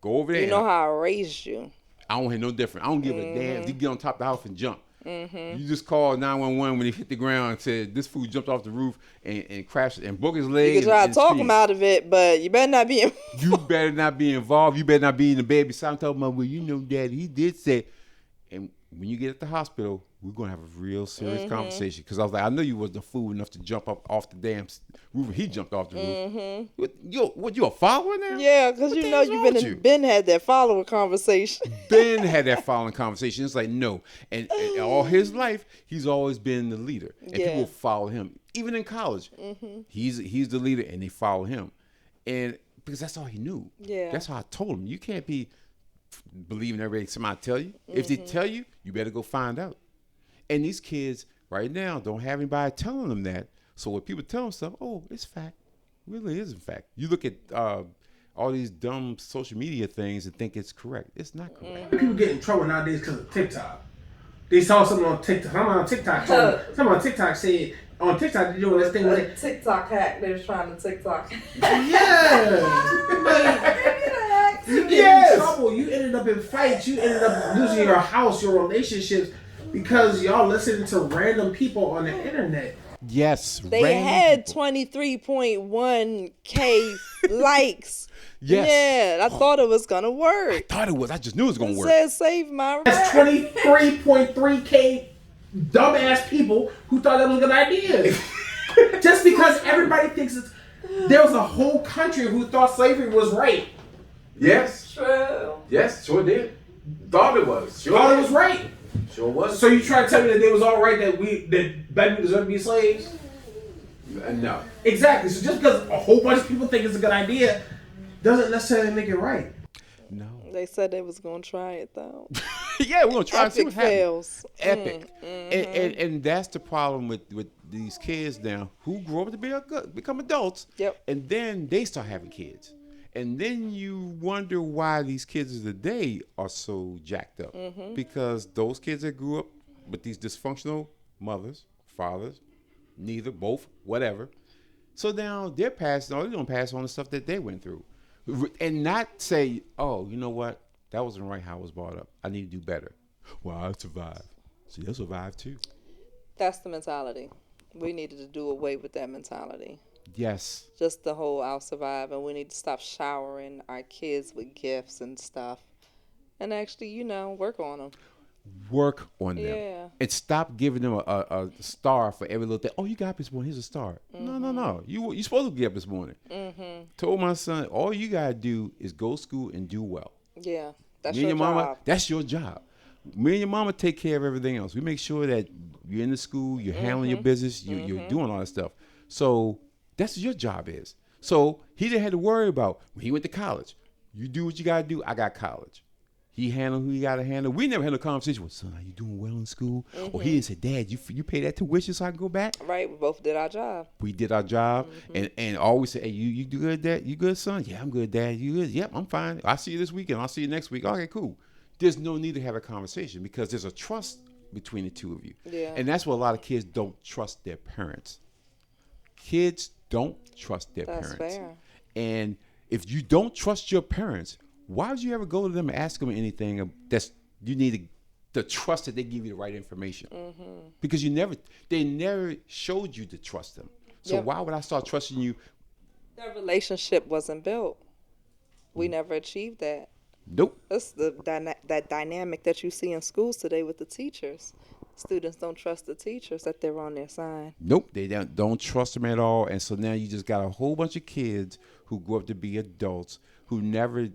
Go over there. You know how I raised you. I don't hear no different. I don't give a damn if you get on top of the house and jump. You just call 911 when he hit the ground and said this fool jumped off the roof and crashed and broke his leg. You can try to talk him out of it, but you better not be. You better not be involved. You better not be in the bed beside him talking about, well, Daddy, he did say. And when you get at the hospital, we're going to have a real serious conversation. Because I was like, I know you wasn't a fool enough to jump up off the damn roof. He jumped off the roof. You a follower now? Yeah, because you've been had that follower conversation. Ben had that following conversation. It's like, no. And all his life, he's always been the leader. And people follow him. Even in college, he's the leader and they follow him. And because that's all he knew. Yeah. That's how I told him. You can't be believing everything somebody tell you. If they tell you, you better go find out. And these kids right now don't have anybody telling them that. So when people tell them stuff, it's fact. It really isn't fact. You look at all these dumb social media things and think it's correct. It's not correct. People get in trouble nowadays because of TikTok. They saw something on TikTok. Someone on TikTok said on TikTok they're doing this thing with it. TikTok hack. They was trying to TikTok. You get in trouble. You ended up in fights. You ended up losing your house, your relationships, because y'all listening to random people on the internet. Yes. They had 23.1K likes. Yes. Yeah, I thought it was gonna work. I thought it was. I just knew it was gonna It work. said save my That's 23.3K dumbass people who thought that was a good idea. Just because everybody thinks it's... There was a whole country who thought slavery was right. Yes. True. Yes, sure did. Thought it was. Sure Thought it was right. Sure was. So you try to tell me that it was all right that black people deserve to be slaves? No. Exactly. So just because a whole bunch of people think it's a good idea doesn't necessarily make it right. No. They said they was gonna try it though. Yeah, we're gonna try to see Epic what happens. fails. Epic. And that's the problem with these kids now who grow up to become adults. Yep. And then they start having kids. And then you wonder why these kids of today are so jacked up. Because those kids that grew up with these dysfunctional mothers, fathers, neither, both, whatever. So now they're passing on, they're going to pass on the stuff that they went through. And not say, oh, you know what? That wasn't right how I was brought up. I need to do better. Well, I survived. See, they'll survive too. That's the mentality. We needed to do away with that mentality. Yes. Just the whole I'll survive, and we need to stop showering our kids with gifts and stuff. And actually, work on them. Work on them. Yeah. And stop giving them a star for every little thing. Oh, you got up this morning. Here's a star. No. You supposed to get up this morning. Told my son, all you got to do is go to school and do well. Yeah. That's Me and your your mama, job. that's your job. Me and your mama take care of everything else. We make sure that you're in the school, you're handling your business, you're doing all that stuff. So that's what your job is. So he didn't have to worry about when he went to college. You do what you got to do. I got college. He handled who he got to handle. We never had a conversation with, son, are you doing well in school? Or he didn't say, Dad, you pay that tuition so I can go back? Right. We both did our job. We did our job and always say, hey, you do good, Dad? You good, son? Yeah, I'm good, Dad. You good? Yep, I'm fine. I'll see you this weekend. I'll see you next week. Okay, cool. There's no need to have a conversation because there's a trust between the two of you. Yeah. And that's what a lot of kids don't trust their parents. Kids don't trust their That's parents. fair. And if you don't trust your parents, why would you ever go to them and ask them anything that's you need to trust that they give you the right information? Because they never showed you to trust them. So Yep. why would I start trusting you? Their relationship wasn't built. We never achieved that. Nope. That's that dynamic that you see in schools today with the teachers. Students don't trust the teachers that they're on their side. Nope, they don't trust them at all. And so now you just got a whole bunch of kids who grew up to be adults who never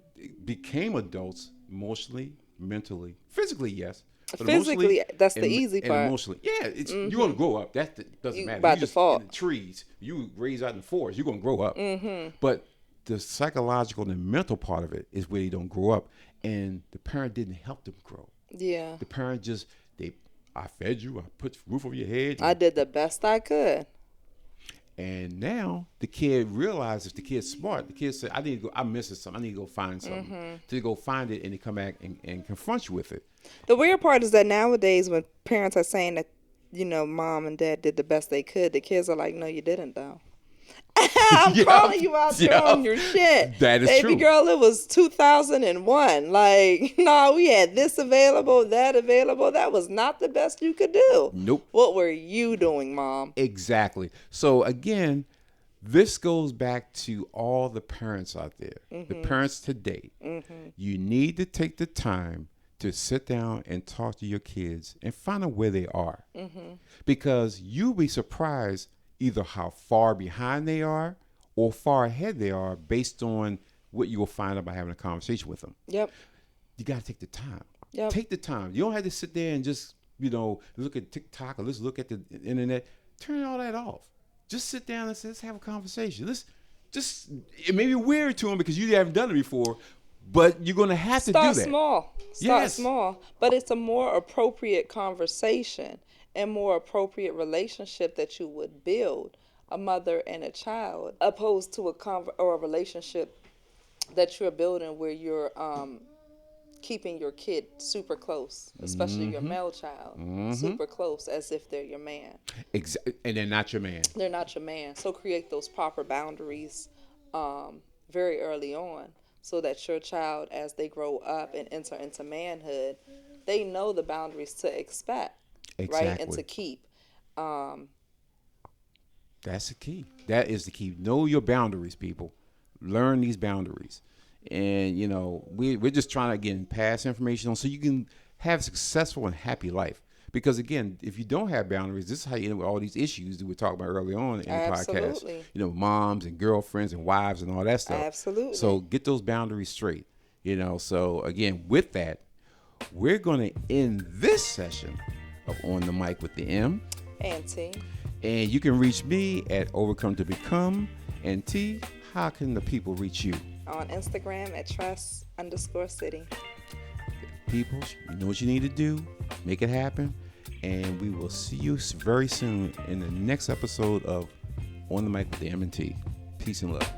became adults emotionally, mentally, physically, yes. But Physically, emotionally that's the and- easy and part. Emotionally, yeah, you're gonna grow up. That doesn't matter. By You just default. in the trees, you raise out in the forest, you're gonna grow up. But the psychological and the mental part of it is where they don't grow up, and the parent didn't help them grow. Yeah. The parent just I fed you, I put roof over your head. I did the best I could. And now the kid realizes if the kid's smart, the kid said, I'm missing something. I need to go find something. To go find it and they come back and confront you with it. The weird part is that nowadays when parents are saying that, mom and dad did the best they could, the kids are like, no, you didn't though. I'm Yeah. calling you out there Yeah. on your shit. That is Baby true. girl, it was 2001. Like, no, we had this available, that available. That was not the best you could do. Nope. What were you doing, Mom? Exactly. So again, this goes back to all the parents out there, the parents today. You need to take the time to sit down and talk to your kids and find out where they are. Because you'll be surprised either how far behind they are or far ahead they are based on what you will find out by having a conversation with them. Yep. You got to take the time. Yep. Take the time. You don't have to sit there and just, look at TikTok or let's look at the internet. Turn all that off. Just sit down and say, let's have a conversation. It may be weird to them because you haven't done it before, but you're going to have to do Start that. small. Yes. Small. But it's a more appropriate conversation and more appropriate relationship that you would build, a mother and a child, opposed to a relationship that you're building where you're keeping your kid super close, especially your male child, super close, as if they're your man. And they're not your man. They're not your man. So create those proper boundaries very early on, so that your child, as they grow up and enter into manhood, they know the boundaries to expect, right, and to keep. That's the key. That is the key. Know your boundaries, people. Learn these boundaries. And, you know, we're just trying to, again, pass information on so you can have a successful and happy life. Because, again, if you don't have boundaries, this is how you end up with all these issues that we talked about early on in the podcast. You know, moms and girlfriends and wives and all that stuff. Absolutely. So get those boundaries straight. You know, so, again, with that, we're going to end this session of On the Mic with the M. And T. And you can reach me at Overcome to Become. And T, how can the people reach you? On Instagram at trust_city. People, you know what you need to do. Make it happen. And we will see you very soon in the next episode of On the Mic with the M&T. Peace and love.